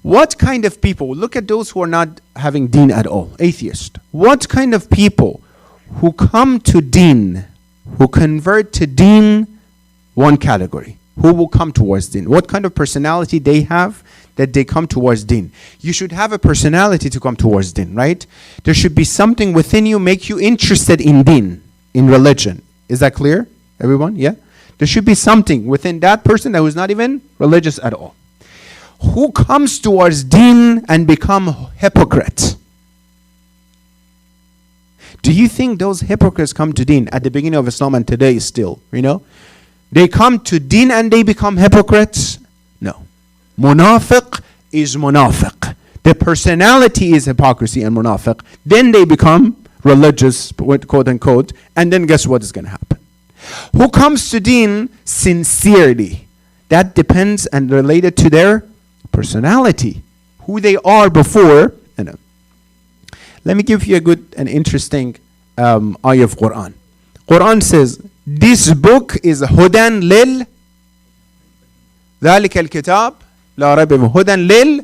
What kind of people, look at those who are not having deen at all, atheist. What kind of people who come to deen, who convert to deen, one category, who will come towards deen? What kind of personality they have that they come towards deen? You should have a personality to come towards deen, right? There should be something within you make you interested in deen, in religion. Is that clear? Everyone, yeah? There should be something within that person that was not even religious at all. Who comes towards deen and become hypocrites? Do you think those hypocrites come to deen at the beginning of Islam and today still, you know? They come to deen and they become hypocrites? No. Munafiq is munafiq. The personality is hypocrisy and munafiq. Then they become religious, quote unquote, and then guess what is going to happen? Who comes to deen sincerely? That depends and related to their personality, who they are before. Let me give you a good and interesting ayah of Quran. Quran says, this book is hudan lil ذلك الكتاب لا ريب فيه هدى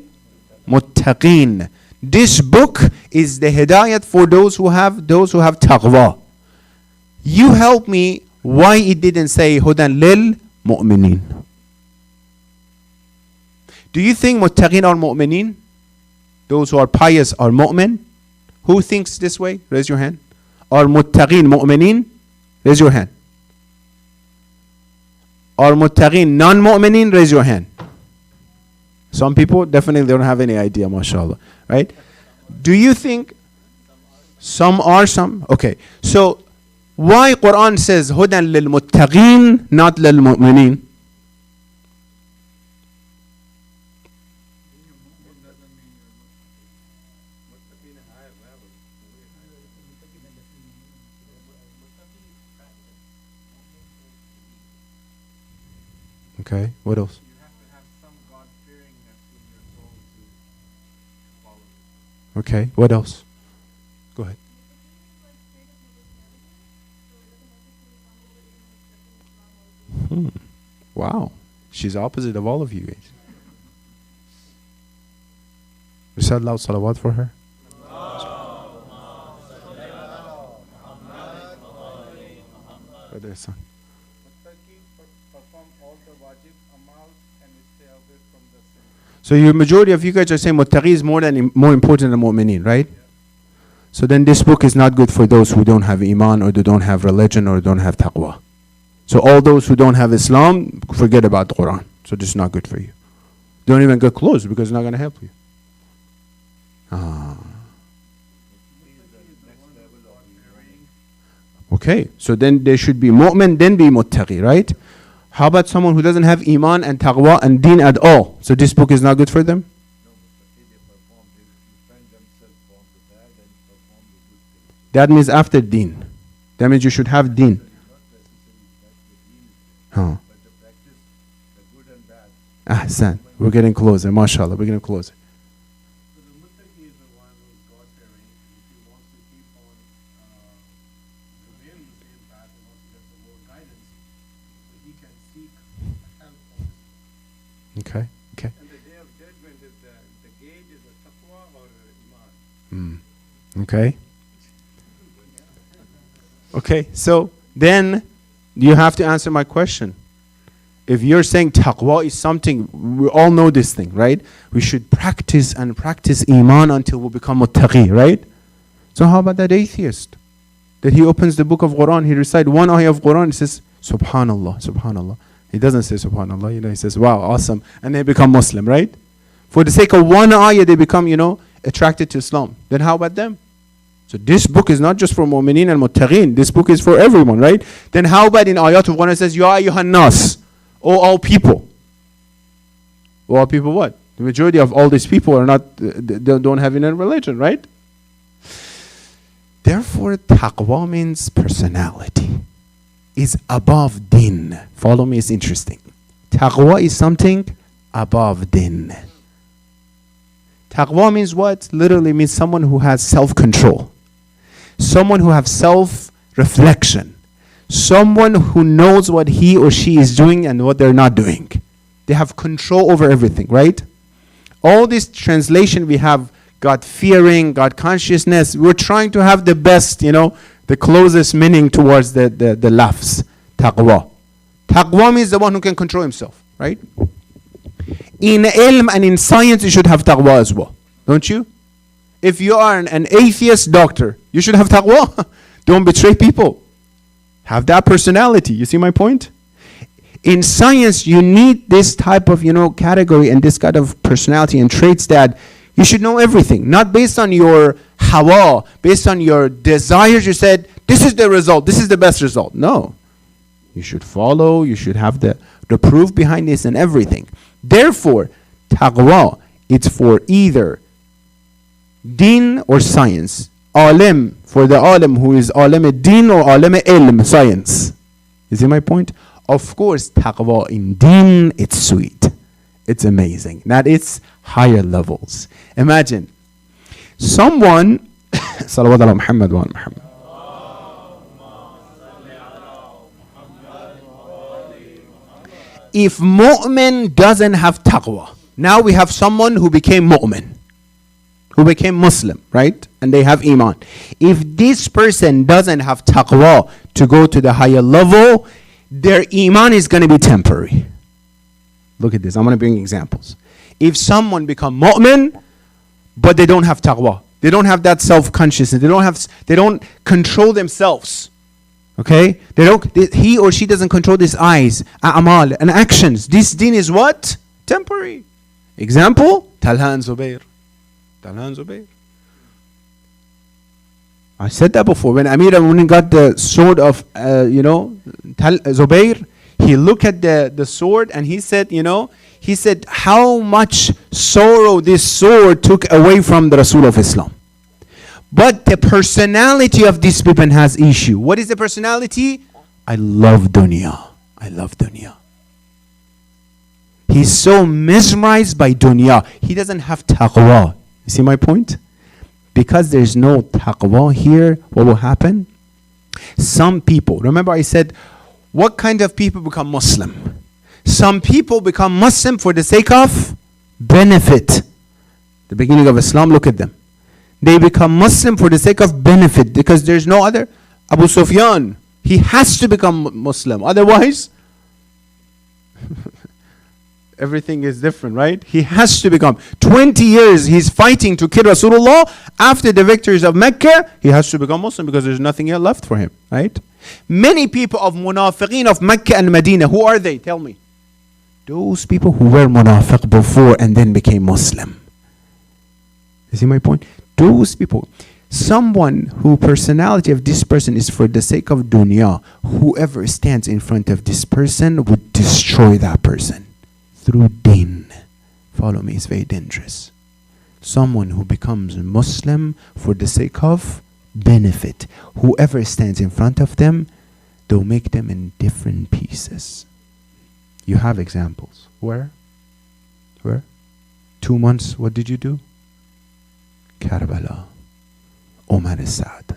للمتقين. This book is the hidayat for those who have taqwa. You help me why it didn't say Hudan lil mu'minin. Do you think muttaqin are mu'minin? Those who are pious are mu'min? Who thinks this way? Raise your hand. Are muttaqin mu'minin? Raise your hand. Are muttaqin non-mu'minin? Raise your hand. Some people definitely don't have any idea, mashallah. Right? Do you think some are some? Okay. So why Quran says Hudan lil muttaqin, not lil mu'minin? Okay, what else? You have to have some God-fearingness in your soul to follow. Okay, what else? Go ahead. Wow, she's opposite of all of you guys. We said loud salawat for her. Brother son. So your majority of you guys are saying muttaqi is more important than mu'mineen, right? Yeah. So then this book is not good for those who don't have iman, or they don't have religion, or don't have taqwa. So all those who don't have Islam, forget about the Quran. So this is not good for you. Don't even get close because it's not going to help you. Okay, so then there should be mu'min, then be muttaqi, right? How about someone who doesn't have iman and taqwa and deen at all? So this book is not good for them? That means after deen. That means you should have deen. Huh. Ahsan. We're getting closer, mashallah. We're getting closer. Okay, okay. And the day of judgment is the gauge is a taqwa or iman. Okay. Okay, so then you have to answer my question. If you're saying taqwa is something, we all know this thing, right? We should practice and practice iman until we become muttaqi, right? So how about that atheist? That he opens the book of Quran, he recites one ayah of Quran, he says, Subhanallah, Subhanallah. He doesn't say Subhanallah, he says, wow, awesome. And they become Muslim, right? For the sake of one ayah, they become, attracted to Islam. Then how about them? So this book is not just for mu'mineen and muttaqeen. This book is for everyone, right? Then how about in ayat of Quran it says, Ya ayyuhan nas, O all people. O all people what? The majority of all these people are not, they don't have any religion, right? Therefore, taqwa means personality. Is above din. Follow me, it's interesting. Taqwa is something above din. Taqwa means what? Literally means someone who has self-control. Someone who has self-reflection. Someone who knows what he or she is doing and what they're not doing. They have control over everything, right? All this translation we have, God-fearing, God-consciousness, we're trying to have the best, the closest meaning towards the lafz, taqwa. Taqwa means the one who can control himself, right? In ilm and in science, you should have taqwa as well, don't you? If you are an atheist doctor, you should have taqwa. Don't betray people. Have that personality. You see my point? In science, you need this type of, category and this kind of personality and traits that you should know everything, not based on your hawa, based on your desires. You said, this is the result, this is the best result. No. You should follow, you should have the proof behind this and everything. Therefore, taqwa, it's for either deen or science. Alim, for the alim who is alim deen or alim ilm, science. You see my point? Of course, taqwa in deen, it's sweet. It's amazing. That it's higher levels. Imagine someone salawat ala Muhammad wa ala Muhammad. If mu'min doesn't have taqwa, now we have someone who became mu'min. who became Muslim, right? And they have Iman. If this person doesn't have taqwa to go to the higher level, their Iman is going to be temporary. Look at this. I'm going to bring examples. If someone become mu'min, but they don't have taqwa, they don't have that self-consciousness, they don't control themselves. Okay? He or she doesn't control his eyes, a'mal, and actions. This deen is what? Temporary. Example, Talha and Zubair. Talha and Zubair. I said that before. When Amir al-Mu'minin got the sword of, Zubair, he looked at the sword and he said, how much sorrow this sword took away from the Rasul of Islam. But the personality of this people has issue. What is the personality? I love dunya. I love dunya. He's so mesmerized by dunya. He doesn't have taqwa. You see my point? Because there's no taqwa here, what will happen? Some people, remember I said, what kind of people become Muslim? Some people become Muslim for the sake of benefit. The beginning of Islam, look at them. They become Muslim for the sake of benefit because there's no other. Abu Sufyan, he has to become Muslim. Otherwise, everything is different, right? He has to become. 20 years he's fighting to kill Rasulullah. After the victories of Mecca, he has to become Muslim because there's nothing else left for him, right? Many people of munafiqeen of Mecca and Medina, who are they? Tell me. Those people who were munafiq before and then became Muslim. You see my point? Those people. Someone who personality of this person is for the sake of dunya, whoever stands in front of this person would destroy that person. Through deen. Follow me, it's very dangerous. Someone who becomes Muslim for the sake of benefit. Whoever stands in front of them, they'll make them in different pieces. You have examples. Where? 2 months, what did you do? Karbala. Omar Saad.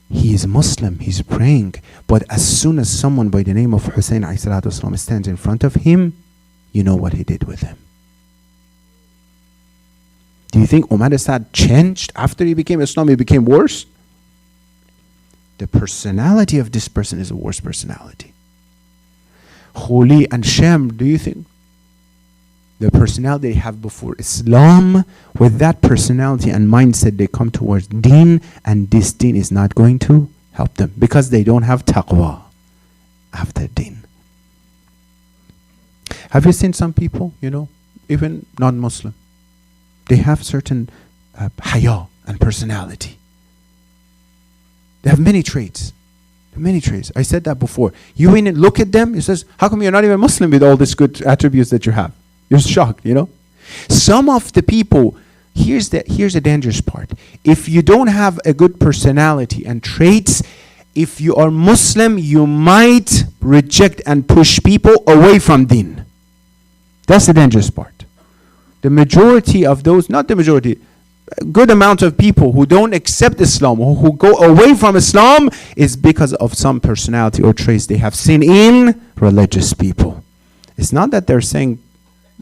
He is Muslim, he's praying, but as soon as someone by the name of Hussein ﷺ stands in front of him, you know what he did with him. Do you think Omar Saad changed after he became Islam? He became worse? The personality of this person is a worse personality. Khuli and Shem, do you think? The personality they have before Islam, with that personality and mindset, they come towards deen, and this deen is not going to help them because they don't have taqwa after deen. Have you seen some people, even non-Muslim, they have certain haya and personality. They have many traits. I said that before. You look at them, it says, how come you're not even Muslim with all these good attributes that you have? You're shocked, Some of the people, here's the dangerous part. If you don't have a good personality and traits, if you are Muslim, you might reject and push people away from deen. That's the dangerous part. The majority of those, not the majority, a good amount of people who don't accept Islam, or who go away from Islam, is because of some personality or traits they have seen in religious people. It's not that they're saying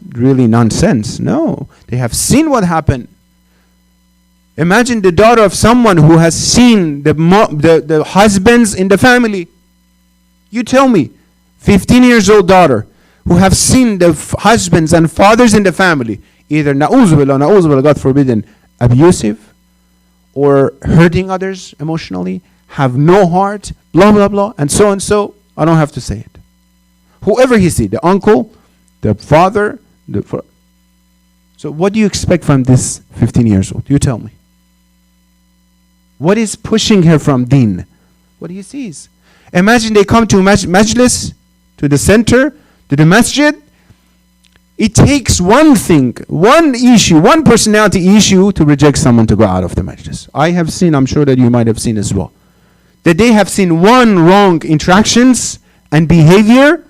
really nonsense. No, they have seen what happened. Imagine the daughter of someone who has seen the husbands in the family. You tell me, 15 years old daughter who have seen the husbands and fathers in the family, either na'uzubillah, God forbidden, abusive or hurting others emotionally, have no heart, blah, blah, blah, and so. I don't have to say it. Whoever he see, the uncle, the father, so what do you expect from this 15 years old? You tell me. What is pushing her from deen? What he sees. Imagine they come to majlis, to the center, to the masjid. It takes one thing, one issue, one personality issue to reject someone to go out of the majlis. I have seen, I'm sure that you might have seen as well, that they have seen one wrong interactions and behavior.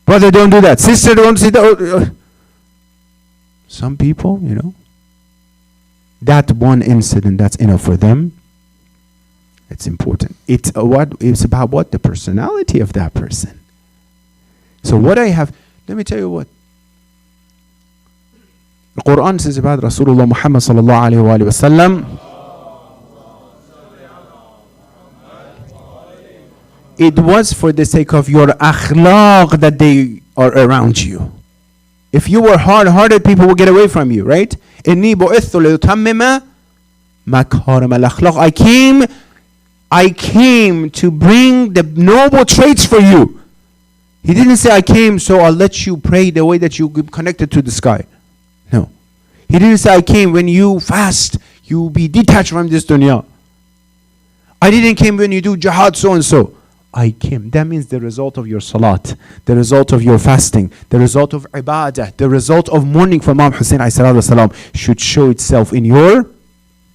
Brother, don't do that. Sister, don't say that. Some people, that one incident, that's enough for them. It's important. It's about what? The personality of that person. So what I have, let me tell you what. The Quran says about Rasulullah Muhammad sallallahu alayhi wa sallam, it was for the sake of your akhlaq that they are around you. If you were hard-hearted, people will get away from you, right? إِنِّي بُعِثُّ لِأُتَمِّمَ مَكَارِمَ الْأَخْلَاقِ I came to bring the noble traits for you. He didn't say, I came so I'll let you pray the way that you get connected to the sky. No. He didn't say, I came when you fast, you be detached from this dunya. I didn't came when you do jihad so and so. I came. That means the result of your salat, the result of your fasting, the result of ibadah, the result of mourning for Imam Hussein ﷺ should show itself in your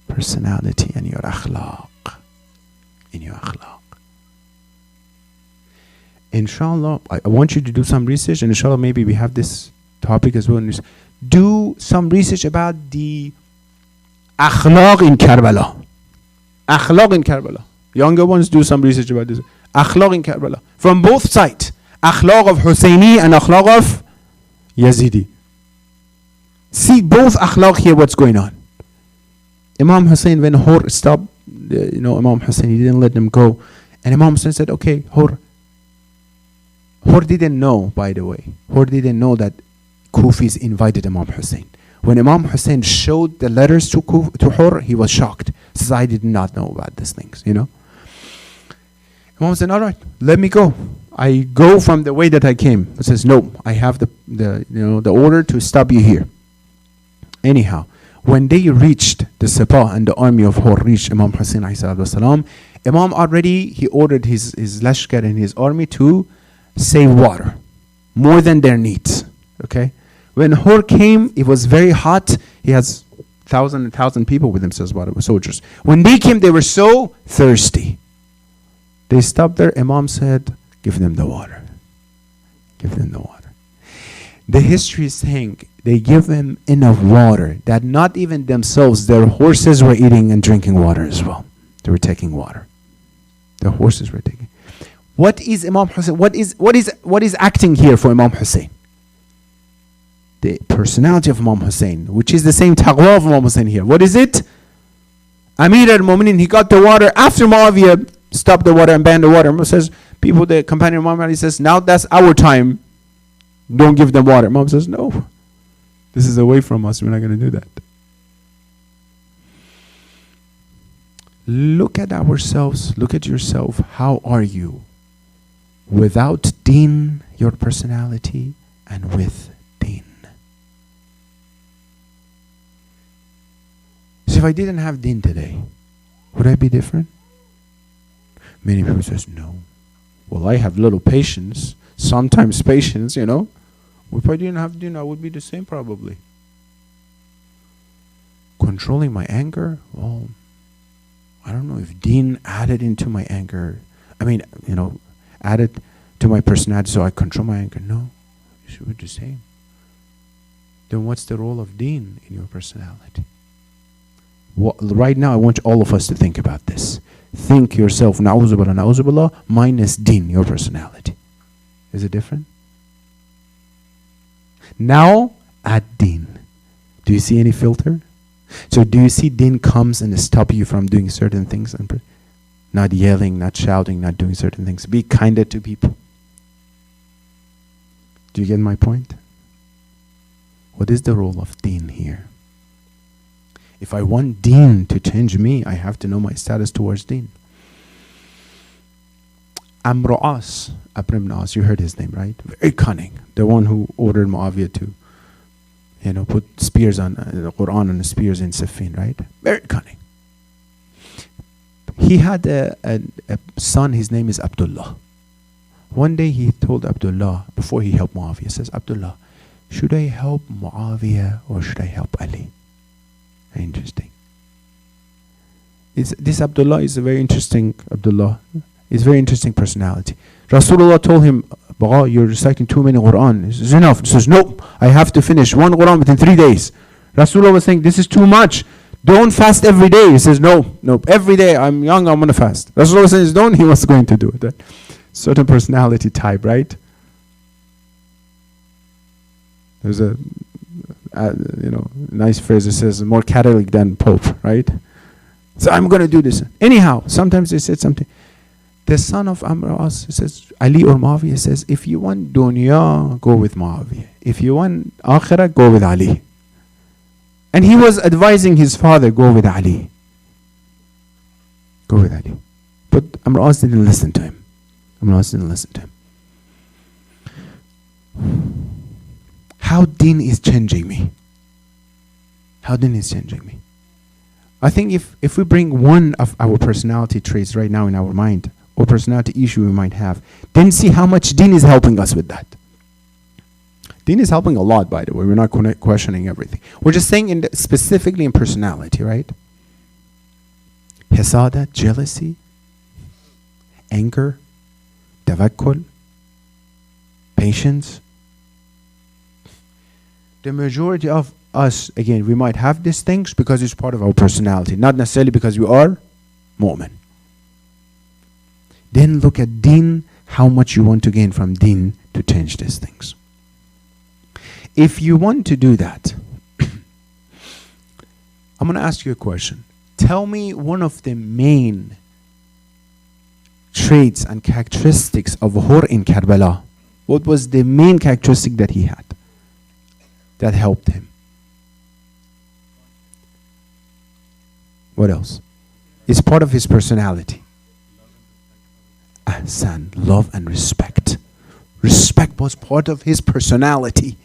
personality and your akhlaq. In your akhlaq. Inshallah, I want you to do some research, and inshallah maybe we have this topic as well. Do some research about the akhlaq in Karbala. Akhlaq in Karbala. Younger ones, do some research about this. Akhlaq in Karbala. From both sides. Akhlaq of Husseini and akhlaq of Yazidi. See both akhlaq here, what's going on. Imam Hussein, when Hur stopped, Imam Hussein, he didn't let them go. And Imam Hussein said, okay, Hur didn't know, by the way. Hur didn't know that Kufis invited Imam Hussein. When Imam Hussein showed the letters to Hur, he was shocked. He says, I did not know about these things, Imam said, all right, let me go. I go from the way that I came. He says, no, I have the order to stop you here. Anyhow, when they reached the Sepah and the army of Hur reached Imam Hussein ﷺ, Imam already, he ordered his lashkar and his army to save water, more than their needs. Okay? When Hur came, it was very hot. He has 1,000 people with him, says soldiers. When they came, they were so thirsty. They stopped there. Imam said, give them the water. Give them the water. The history is saying they give them enough water that not even themselves, their horses were eating and drinking water as well. They were taking water. The horses were taking. What is Imam Hussein? What is acting here for Imam Hussein? The personality of Imam Hussein, which is the same taqwa of Imam Hussein here. What is it? Amir al-Mu'minin, he got the water after Muawiyah stopped the water and banned the water. Imam says, people, the companion of Muhammad, he says, now that's our time. Don't give them water. Imam says, no. This is away from us. We're not going to do that. Look at ourselves. Look at yourself. How are you? Without deen, your personality, and with deen. So if I didn't have deen today, would I be different? Many people says, no. Well, I have little patience, sometimes patience, If I didn't have deen, I would be the same probably. Controlling my anger? Well, I don't know if deen added into my anger. Added to my personality so I control my anger. No, it should be the same. Then what's the role of deen in your personality? Right now, I want all of us to think about this. Think yourself, na'uzubillah, minus deen, your personality. Is it different? Now, add deen. Do you see any filter? So do you see deen comes and stop you from doing certain things? Not yelling, not shouting, not doing certain things. Be kinder to people. Do you get my point? What is the role of deen here? If I want deen to change me, I have to know my status towards deen. Amr As, Ibn As, you heard his name, right? Very cunning. The one who ordered Muawiyah to, put spears on the Quran and the spears in Siffin, right? Very cunning. He had a son, his name is Abdullah. One day he told Abdullah, before he helped Muawiyah, he says, Abdullah, should I help Muawiyah or should I help Ali? Interesting. This Abdullah is a very interesting Abdullah. He's a very interesting personality. Rasulullah told him, Baga, you're reciting too many Quran. He says, enough. He says, nope, I have to finish one Quran within 3 days. Rasulullah was saying, this is too much. Don't fast every day. He says, no, every day I'm young, I'm going to fast. Rasulullah says, don't, he was going to do it. Right? Certain personality type, right? There's a nice phrase that says more Catholic than Pope, right? So I'm going to do this. Anyhow, sometimes they said something. The son of Amr As says, Ali or Muawiyah says, if you want dunya, go with Muawiyah. If you want akhirah, go with Ali. And he was advising his father, go with Ali. Go with Ali. But Amr As didn't listen to him. Amr As didn't listen to him. How deen is changing me. How deen is changing me. I think if we bring one of our personality traits right now in our mind, or personality issue we might have, then see how much deen is helping us with that. Deen is helping a lot, by the way. We're not questioning everything. We're just saying specifically in personality, right? Hasada, jealousy, anger, tawakkul, patience. The majority of us, again, we might have these things because it's part of our personality, not necessarily because we are mu'min. Then look at deen, how much you want to gain from deen to change these things. If you want to do that, I'm going to ask you a question. Tell me one of the main traits and characteristics of Hur in Karbala. What was the main characteristic that he had that helped him? What else? It's part of his personality. Ahsan, love and respect. Respect was part of his personality.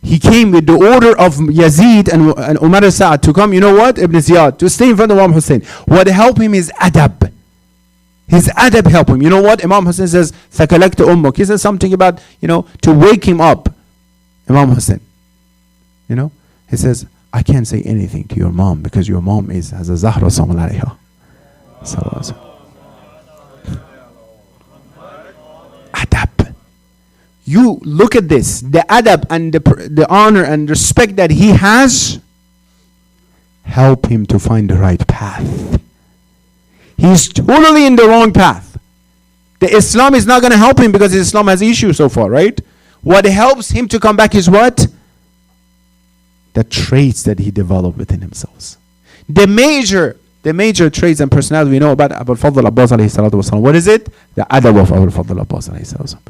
He came with the order of Yazid and Umar Sa'ad to come, you know what, Ibn Ziyad, to stay in front of Imam Hussein. What helped him is adab. His adab helped him. You know what? Imam Hussein says, Thakalakta ummuk. He says something about, to wake him up. Imam Hussein. He says, I can't say anything to your mom because your mom has a Zahra Sallallahu Alaihi. Adab. You look at this, the adab and the honor and respect that he has, help him to find the right path. He's totally in the wrong path. The Islam is not going to help him because Islam has issues so far, right? What helps him to come back is what? The traits that he developed within himself. The major traits and personality we know about Abu al-Fadl Abbas alayhi salatu wasalam. What is it? The adab of Abu al-Fadl Abbas alayhi salatu wasalam.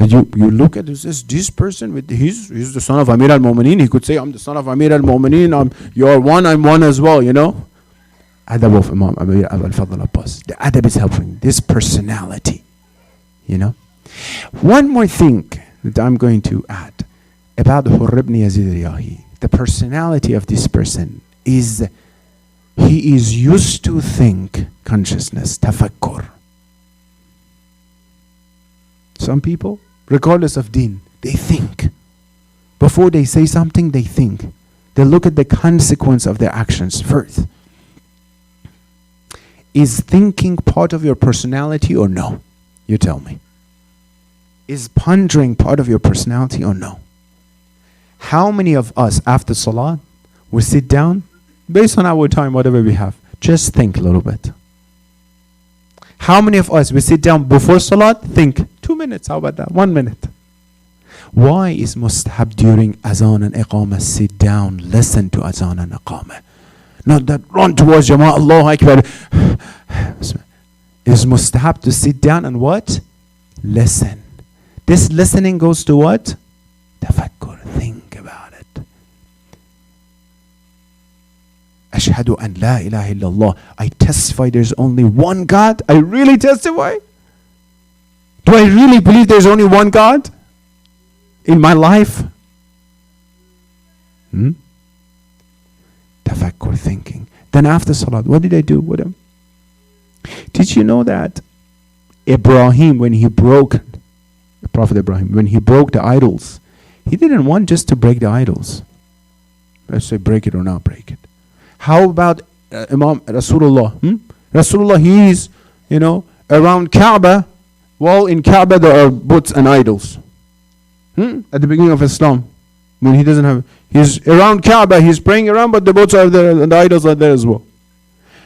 And you look at this person with he's the son of Amir al-Mu'mineen. He could say, I'm the son of Amir al-Mu'mineen. You're one, I'm one as well, Adab of Imam Abu al-Fadl Abbas. The adab is helping. This personality, One more thing that I'm going to add about Hurr ibn Yazid al-Riyahi. The personality of this person is he is used to think consciousness, tafakkur. Some people, regardless of deen, they think. Before they say something, they think. They look at the consequence of their actions first. Is thinking part of your personality or no? You tell me. Is pondering part of your personality or no? How many of us after Salah, we sit down, based on our time, whatever we have, just think a little bit. How many of us, we sit down before Salat, think, 2 minutes, how about that, 1 minute? Why is mustahab during Azan and Iqamah, sit down, listen to Azan and Iqamah? Not that run towards Jama'ah, Allahu Akbar. It's mustahab to sit down and what? Listen. This listening goes to what? Tafakkur, think about it. Ashhadu an la ilaha illallah. I testify there's only one God. I really testify? Do I really believe there's only one God in my life? Tafakkur, thinking. Then after Salat, what did I do with him? Did you know that Ibrahim, when he broke, the Prophet Ibrahim, when he broke the idols, he didn't want just to break the idols. Let's say break it or not break it. How about Imam Rasulullah? Rasulullah, he is, around Kaaba. Well, in Kaaba there are buts and idols. At the beginning of Islam, when he doesn't have, he's around Kaaba, he's praying around, but the buts are there and the idols are there as well.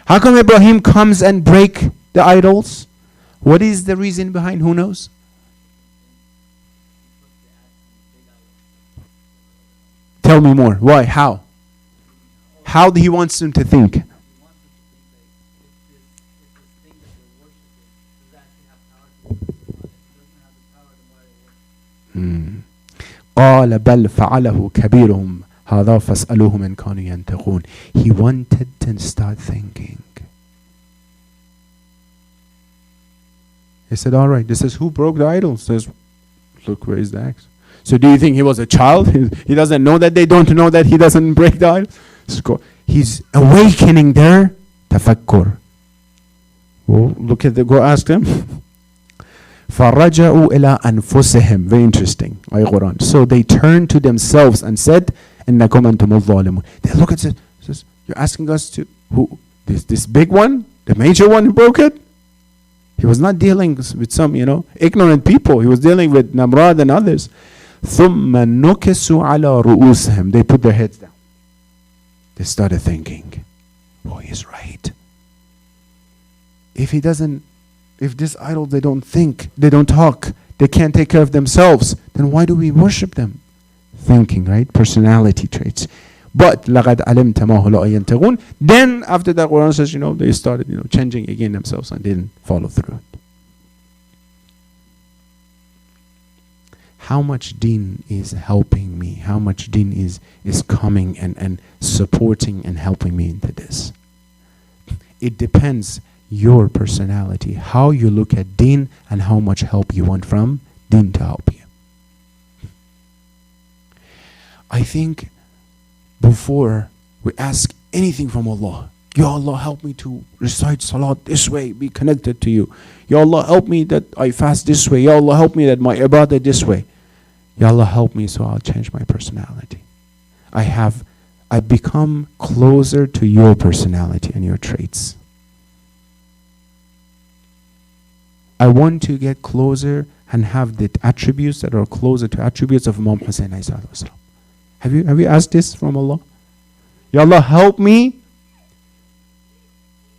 How come Ibrahim comes and break the idols? What is the reason behind? Who knows? Tell me more. Why? How? How he wants them to think. قال بل فعله كبيرهم هذا فاسألوهم إن كانوا ينطقون. He wanted to start thinking. He said, all right, this is who broke the idol. Says, look, where is the axe? So do you think he was a child? He doesn't know that they don't know that he doesn't break the idol? He's awakening their tafakkur. Well, look at the, go ask them. فَرَجَعُوا إِلَىٰ أَنفُسِهِمْ. Very interesting. Quran. So they turned to themselves and said, إِنَّكُمْ أَنْتُمُ الظَّالِمُونَ. They look at it, says, you're asking us to, who? This big one? The major one who broke it? He was not dealing with some, ignorant people. He was dealing with Namrad and others. ثُمَّ نُكِسُوا عَلَىٰ رُؤُوسِهِمْ. They put their heads down. They started thinking, oh, he's right. If this idol, they don't think, they don't talk, they can't take care of themselves, then why do we worship them? Thinking, right? Personality traits. But لَقَدْ عَلِمْتَ مَا هُلَا يَنْتَقُونَ. Then after that, Quran says, they started, changing again themselves and didn't follow through. How much deen is helping me? How much deen is coming and supporting and helping me into this? It depends your personality, how you look at deen and how much help you want from deen to help you. I think before we ask anything from Allah, Ya Allah, help me to recite salat this way, be connected to you. Ya Allah, help me that I fast this way. Ya Allah, help me that my ibadah this way. Ya Allah, help me so I'll change my personality. I become closer to your personality and your traits. I want to get closer and have the attributes that are closer to attributes of Imam Hussein. Have you asked this from Allah? Ya Allah, help me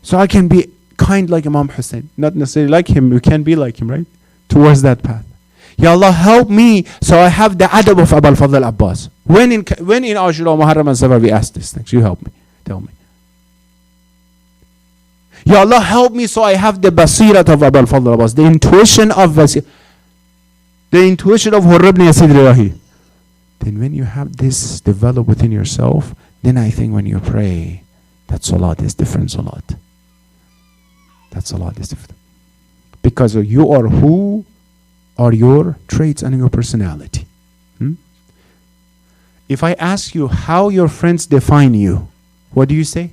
so I can be kind like Imam Hussein. Not necessarily like him, you can be like him, right? Towards that path. Ya Allah, help me so I have the adab of Abul Fadl Abbas. When in Ashura, Muharram and Safar we ask these things? You help me. Tell me. Ya Allah, help me so I have the basirat of Abul Fadl Abbas, the intuition of Hurr ibn Yasid Riwahi. Then when you have this developed within yourself, then I think when you pray, that salat is different salat. That salat is different. Because you are who are your traits and your personality. If I ask you how your friends define you, what do you say?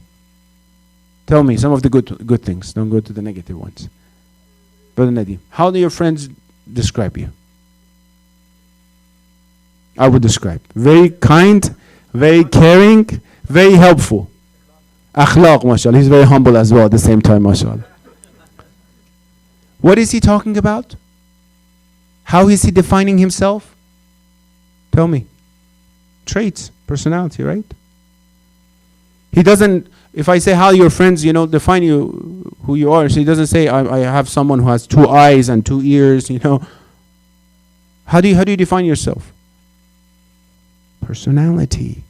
Tell me some of the good things. Don't go to the negative ones. Brother Nadim, how do your friends describe you? I would describe very kind, very caring, very helpful. Akhlaq, mashallah. He's very humble as well at the same time, mashallah. What is he talking about? How is he defining himself? Tell me. Traits, personality, right? He doesn't, if I say how your friends, define you, who you are, so he doesn't say I have someone who has 2 eyes and 2 ears, How do you define yourself? Personality.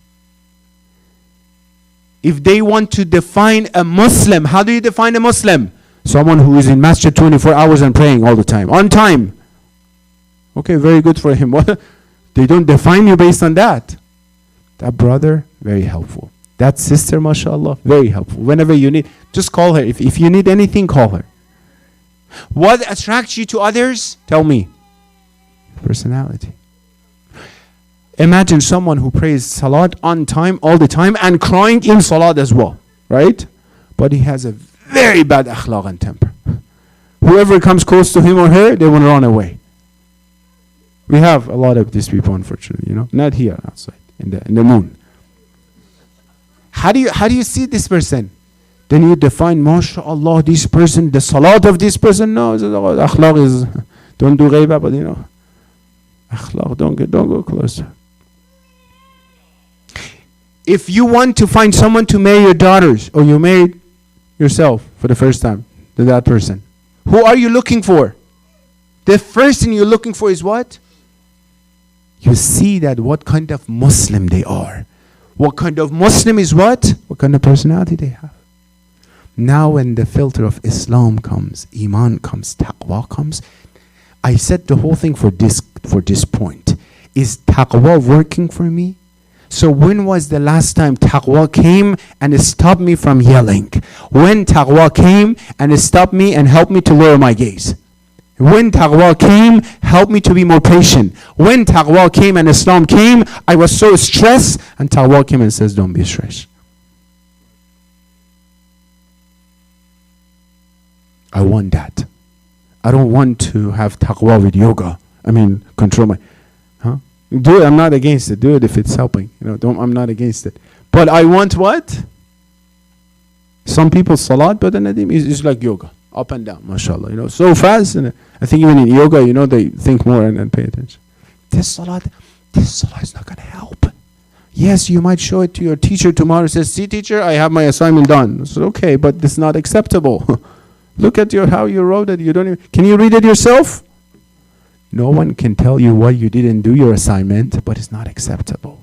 If they want to define a Muslim, how do you define a Muslim? Someone who is in masjid 24 hours and praying all the time, on time. Okay, very good for him. They don't define you based on that. That brother, very helpful. That sister, mashallah, very helpful. Whenever you need, just call her. If you need anything, call her. What attracts you to others? Tell me. Personality. Imagine someone who prays salat on time, all the time, and crying in salat as well, right? But he has a very bad akhlaq and temper. Whoever comes close to him or her, they want to run away. We have a lot of these people, unfortunately, not here, outside, in the moon. How do you see this person? Then you define, MashaAllah, this person, the salat of this person. No, akhlaq is, don't do ghaiba, but akhlaq, don't go closer. If you want to find someone to marry your daughters, or you married yourself for the first time to that person, who are you looking for? The first thing you're looking for is what? you see that what kind of Muslim they are. What kind of Muslim is what? What kind of personality they have. Now when the filter of Islam comes, Iman comes, Taqwa comes, I said the whole thing for this point. Is Taqwa working for me? So when was the last time Taqwa came and it stopped me from yelling? When Taqwa came and it stopped me and helped me to lower my gaze? When Taqwa came, helped me to be more patient. When Taqwa came and Islam came, I was so stressed, and Taqwa came and says, don't be stressed. I want that. I don't want to have Taqwa with yoga. I mean, control my... Do it, I'm not against it. Do it if it's helping. I'm not against it. But I want what? Some people salat, but then it's like yoga. Up and down, mashallah. So fast. And I think even in yoga, they think more and pay attention. This salat is not going to help. Yes, you might show it to your teacher tomorrow. Says, see teacher, I have my assignment done. So okay, but it's not acceptable. Look at how you wrote it. You don't even, can you read it yourself? No one can tell you why you didn't do your assignment, but it's not acceptable.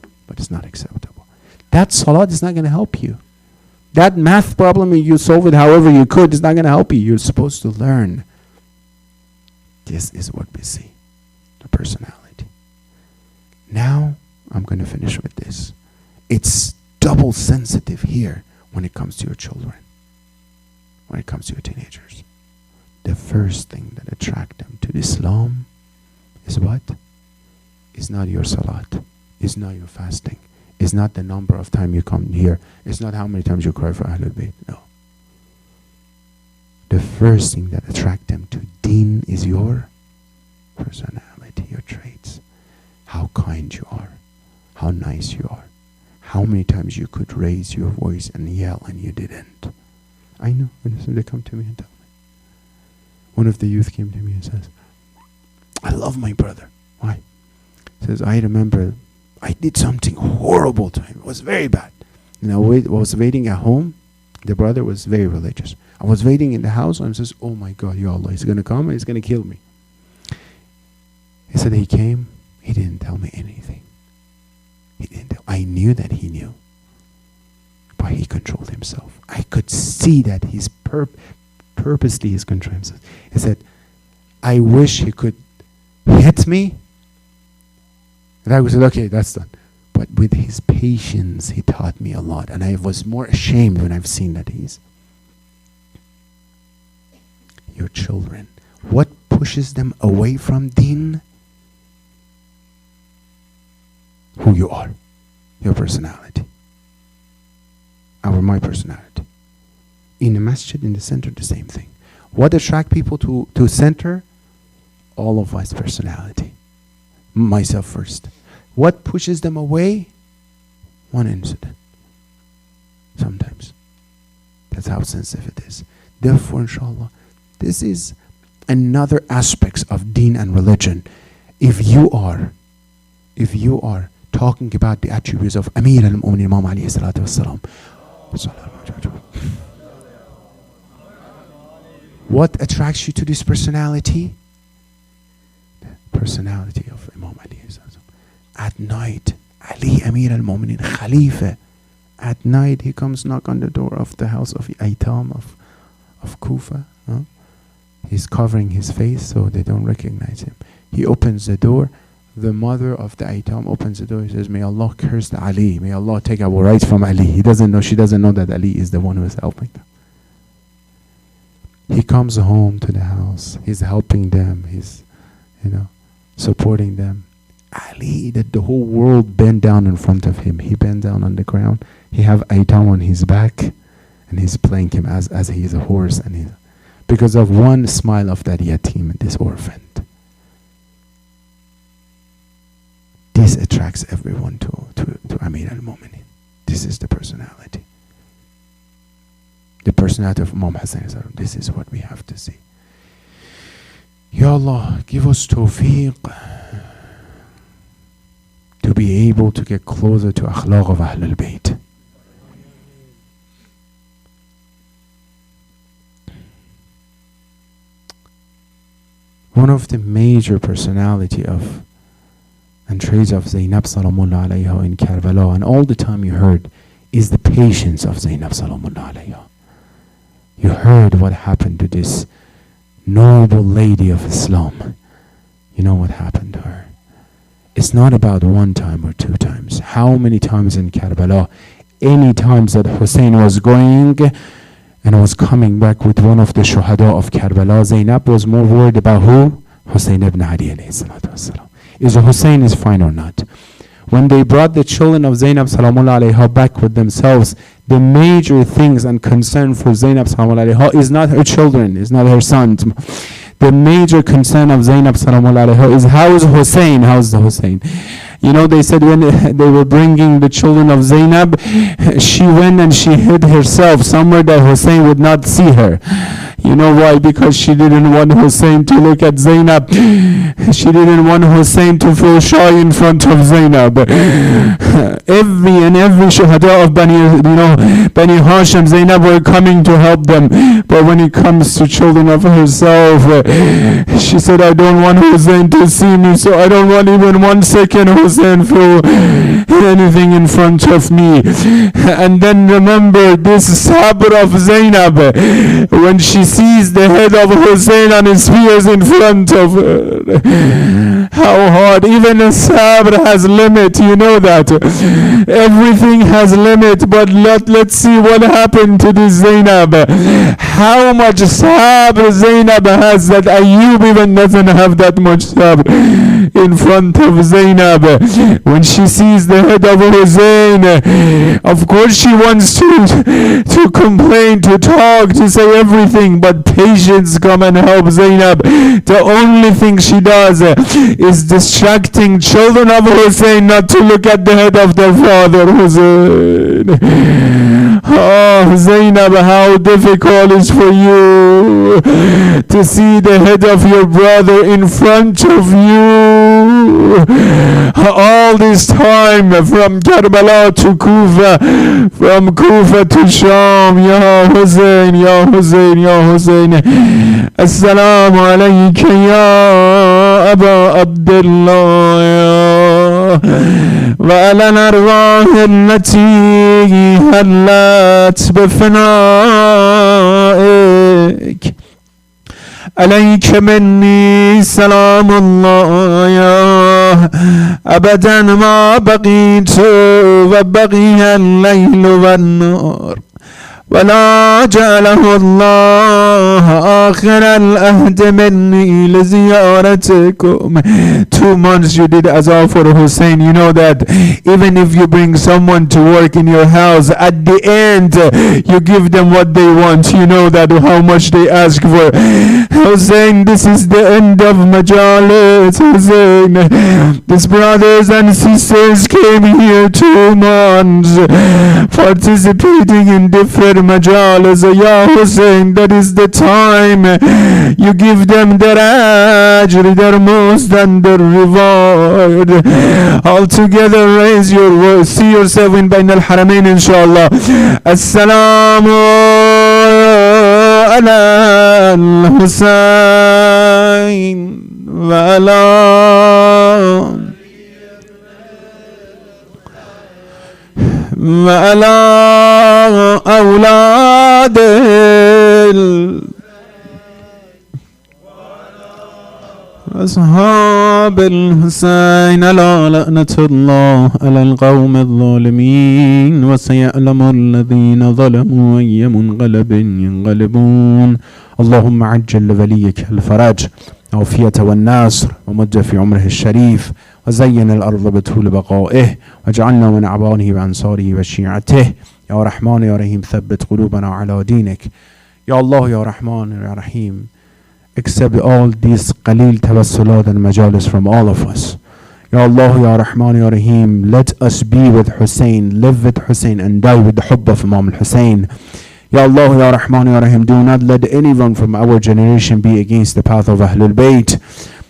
That salat is not going to help you. That math problem, you solve it however you could, is not going to help you. You're supposed to learn. This is what we see, the personality. Now, I'm going to finish with this. It's double sensitive here when it comes to your children, when it comes to your teenagers. The first thing that attracts them to Islam is what? It's not your salat. It's not your fasting. It's not the number of times you come here. It's not how many times you cry for Ahlul Bayt. No. The first thing that attracts them to deen is your personality, your traits. How kind you are. How nice you are. How many times you could raise your voice and yell and you didn't. I know. They come to me and tell me. One of the youth came to me and says, I love my brother. Why? He says, I remember I did something horrible to him. It was very bad. And I was waiting at home. The brother was very religious. I was waiting in the house and says, oh my God, Ya Allah, he's going to come and he's going to kill me. He said he came. He didn't tell me anything. I knew that he knew. But he controlled himself. I could see that he's purposely he's controlling himself. He said, I wish he could hit me. And I said, okay, that's done. But with his patience, he taught me a lot. And I was more ashamed when I've seen that he's. Your children, what pushes them away from deen? Who you are. Your personality. My personality. In the masjid, in the center, the same thing. What attracts people to center? All of us personality. Myself first. What pushes them away? One incident. Sometimes. That's how sensitive it is. Therefore, inshallah, this is another aspect of deen and religion. If you are talking about the attributes of Amir al-Mu'minin Imam alayhi salatu wassalam, what attracts you to this personality? The personality of Imam Ali. At night, Ali Amir al-Mu'minin Khalifa, at night he comes knock on the door of the house of Aitam of Kufa. He's covering his face so they don't recognize him. He opens the door. The mother of the Aitam opens the door. He says, may Allah curse the Ali. May Allah take our rights from Ali. She doesn't know that Ali is the one who is helping them. He comes home to the house. He's helping them. He's, supporting them. Ali, that the whole world bent down in front of him. He bent down on the ground. He have Aitam on his back, and he's playing him as he is a horse. And because of one smile of that yatim, this orphan. This attracts everyone to Amir al-Mu'minin. This is the personality. The personality of Imam Hassan. This is what we have to see. Ya Allah, give us tawfiq to be able to get closer to akhlaq of Ahlul Bayt. One of the major personality of and traits of Zainab Salamullah alayha in Karbala, and all the time you heard is the patience of Zainab Salamullah alayha. You heard what happened to this noble lady of Islam. You know what happened to her. It's not about one time or two times. How many times in Karbala, any times that Hussein was going and was coming back with one of the shuhada of Karbala, Zainab was more worried about who? Hussein ibn Ali alayhi salatu wasalam. Is Hussein is fine or not? When they brought the children of Zainab Salamullah alayha back with themselves, the major things and concern for Zainab Salamullah alayha is not her children, is not her sons. The major concern of Zainab Salamullah alayha is how's Hussein? How's the Hussein? You know, they said when they were bringing the children of Zainab, she went and she hid herself somewhere that Hussein would not see her. You know why? Because she didn't want Hussein to look at Zainab. She didn't want Hussein to feel shy in front of Zainab. Every shuhada of Bani Hashim, Zainab were coming to help them. But when it comes to children of herself, she said, I don't want Hussein to see me, so I don't want even 1 second Hussein feel anything in front of me. And then remember this sabr of Zainab, when she sees the head of Hussein on his spears in front of her. How hard. Even a sabr has limit, you know that. Everything has limit, but let's see what happened to this Zainab. How much sabr Zainab has that Ayyub even doesn't have that much sabr in front of Zainab. When she sees the head of Hussein, of course she wants to complain, to talk, to say everything, but patience come and help Zainab. The only thing she does is distracting children of Hussein not to look at the head of their father Hussein. Oh Zainab, how difficult it is for you to see the head of your brother in front of you. All this time from Karbala to Kufa, from Kufa to Sham. Ya Hussein, Ya Hussein, Ya Hussein. Assalamu alayka ya Aba Abdullah wa ala al-arwah allati hallat bifna'ik. عليك مني سلام الله يا أبدا ما بقيت وبقي الليل والنهار ولا جعله الله آخر الأهد مني لزيارتكم. 2 months you did azar for Hussein. You know that even if you bring someone to work in your house, at the end you give them what they want. You know that how much they ask for. Hussein, this is the end of Majalis. Hussein, these brothers and sisters came here 2 months participating in different majalis. Ya Hussein, that is the time you give them their ajr, their most and their reward. All together raise your voice. See yourself in Bain al-Haramain inshallah. Assalamu ala al-Husayn wa ala وعلى أولاد أصحاب الحسين لا لعنة الله على القوم الظالمين وسيعلم الذين ظلموا أي منقلب ينقلبون. اللهم عجل لوليك الفرج عافية والنصر ومد في عمره الشريف وزين الأرض بطول بقائه واجعلنا من أعوانه وأنصاره وشيعته. يا رحمن يا رحيم ثبت قلوبنا على دينك. يا الله يا رحمن يا رحيم, accept all these qalil tawassulat and majalis from all of us. Ya Allah, Ya Rahman, Ya Rahim, let us be with Hussein, live with Hussein and die with the hubb of Imam al-Hussein. Ya Allah, Ya Rahman, Ya Rahim, do not let anyone from our generation be against the path of Ahlul Bayt.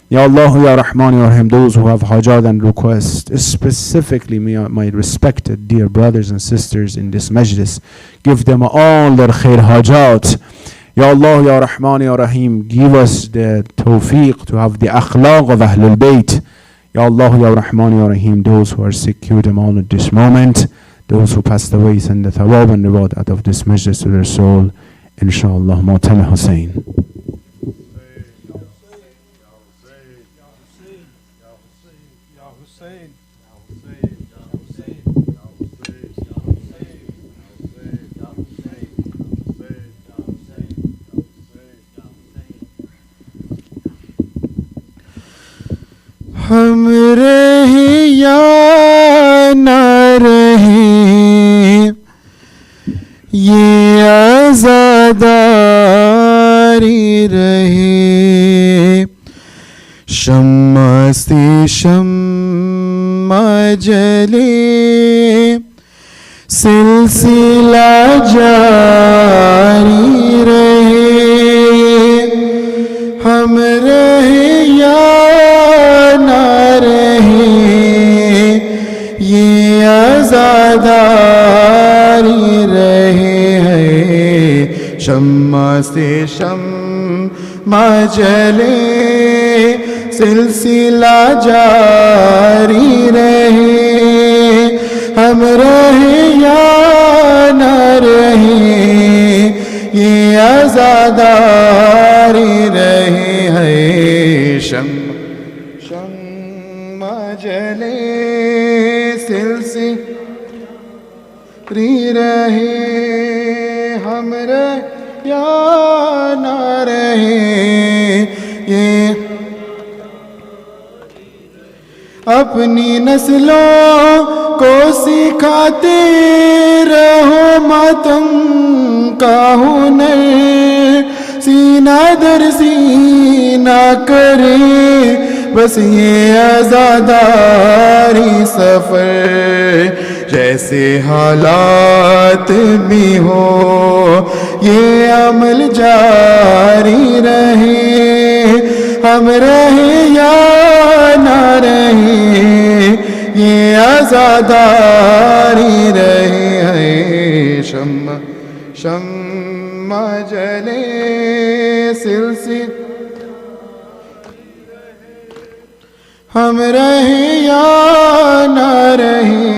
Ya Allah, Ya Rahman, Ya Rahim, those who have hajat and requests, specifically my respected dear brothers and sisters in this majlis, give them all their khair hajat. Ya Allah, Ya Rahman, Ya Rahim, give us the tawfiq to have the akhlaq of Ahlul Bayt. Ya Allah, Ya Rahman, Ya Rahim, those who are sick, cure them all at this moment. Those who passed away, send the thawab and reward out of this majlis to their soul. Inshallah, Mu'tala Hussein. ہم رہے یا نہ رہے یہ عزاداری رہے، شمع سے شمع جلے سلسلہ جاری رہے، ہم رہے یا نہ رہے یہ عزاداری رہے ہے، شمع سے شمع جلے سلسلہ جاری رہے، ہم رہے یا نہ رہے یہ عزاداری رہے ہے، شمع جلے سلسلہ رہے، ہم رہے یا نہ رہے یہ اپنی نسلوں کو سکھاتے رہو ماتم کا ہنر، سینہ در سینہ کرے بس یہ عزاداری سفر، جیسے حالات بھی ہو یہ عمل جاری رہے، ہم رہے یا نہ رہے یہ عزاداری رہے ہے، شمع جلے سلسلہ ہم رہے یا نہ رہے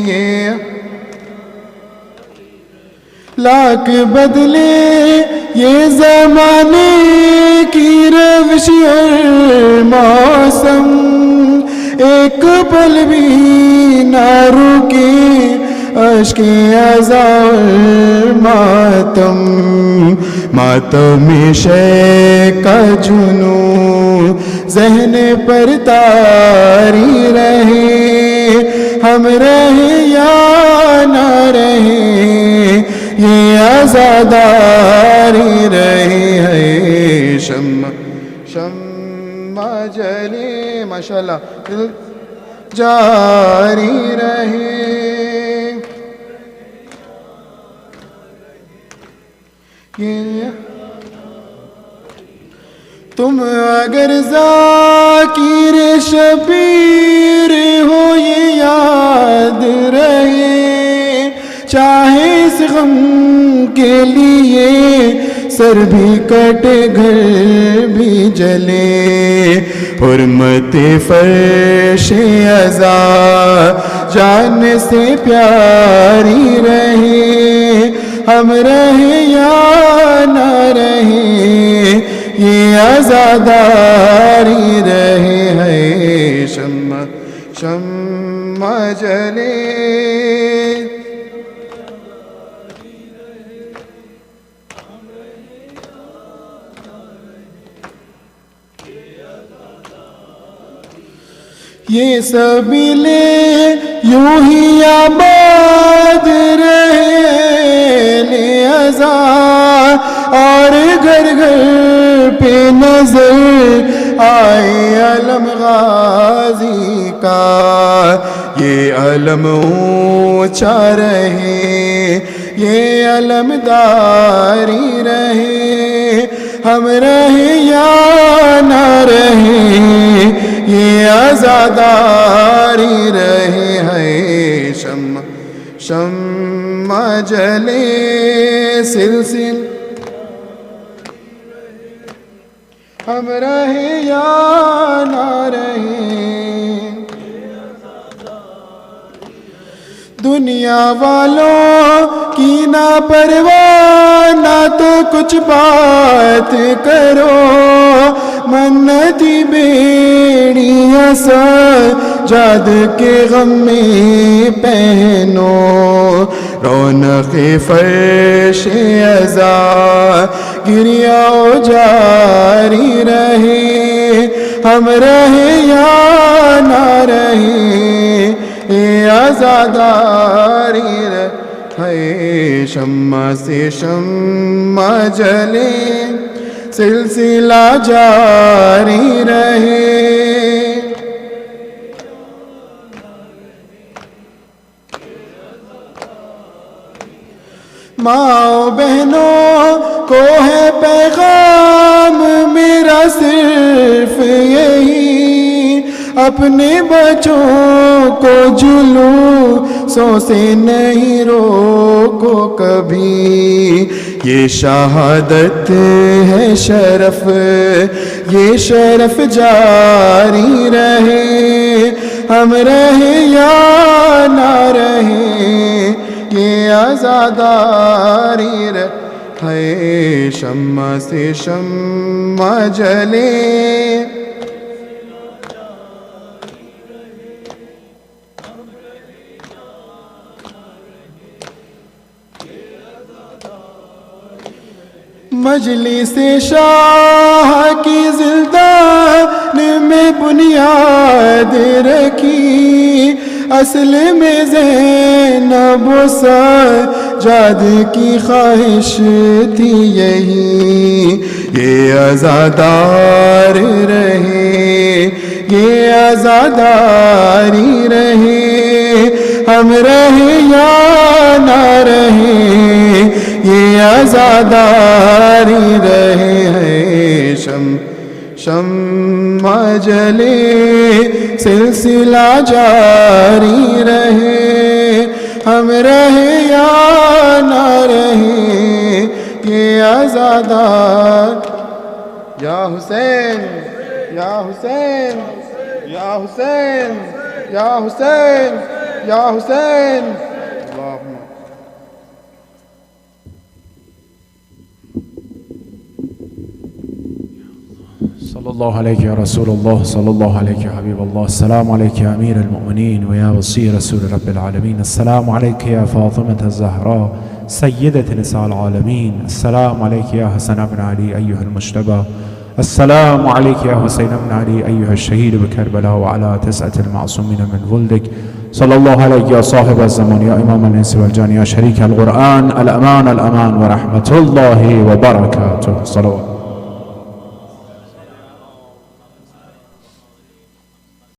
یہ لاکھ بدلے یہ زمانے کی روش اور موسم، ایک پل بھی نہ رکے اشک ازا ماتم، ماتم شے کا جنون ذہن پر تاری رہے، ہم رہے یا نہ رہے یہ عزاداری رہے ہے، شمع جلے ماشاءاللہ جاری رہے، تم اگر ذاکر شبیر ہو یہ یاد رہے، چاہے اس غم کے لیے سر بھی کٹے گھر بھی جلے، حرمت فرش ازا جان سے پیاری رہے، ہم رہے یا نہ رہے یہ عزاداری رہے ہے، شمع جلے یہ سبیلے یوں ہی آباد رہے لہذا، اور گھر گھر پہ نظر آئے علم غازی کا، یہ علم اونچا رہے یہ علم داری رہے، ہم رہے یا نہ رہے یہ عزاداری رہے ہے، شمع جلے سلسلہ ہم رہے یا نہ رہے دنیا والوں کی نہ پرواہ نہ تو کچھ بات کرو منتی بیڑیاں سجاد کے غم میں پہنو رونق فرش عزا گریا جاری رہے ہم رہے یا نہ رہے عزاداری رہے شمع سے شمع جلے سلسلہ جاری رہے ماں بہنوں کو ہے پیغام میرا صرف یہی اپنے بچوں کو جلوسوں سے نہیں روکو کبھی یہ شہادت ہے شرف یہ شرف جاری رہے ہم رہے یا نہ رہے یہ عزاداری رہے شمع سے شمع جلے مجلس شاہ کی زلدان میں بنیاد رکھی اصل میں زینب و سجاد کی خواہش تھی یہی یہ عزادار رہے یہ عزاداری رہے ہم رہے یا نہ رہے یہ عزاداری رہے ہیں شمع جلے سلسلہ جاری رہے ہم رہے یا نہ رہے یہ عزادار یا حسین یا حسین یا حسین یا حسین یا حسین اللہم صلى الله عليك يا رسول الله صلى الله عليك يا حبيب الله السلام عليك يا أمير المؤمنين ويا وصي رسول رب العالمين السلام عليك يا فاطمة الزهراء سيدة نساء العالمين السلام عليك يا حسن بن علي أيها المجتبى السلام عليك يا حسين بن علي أيها الشهيد بكربلاء وعلى 9 المعصومين من ولدك صلى الله عليك يا صاحب الزمان يا إمام الإنس والجان يا شريك القرآن الأمان الأمان ورحمة الله وبركاته صلوات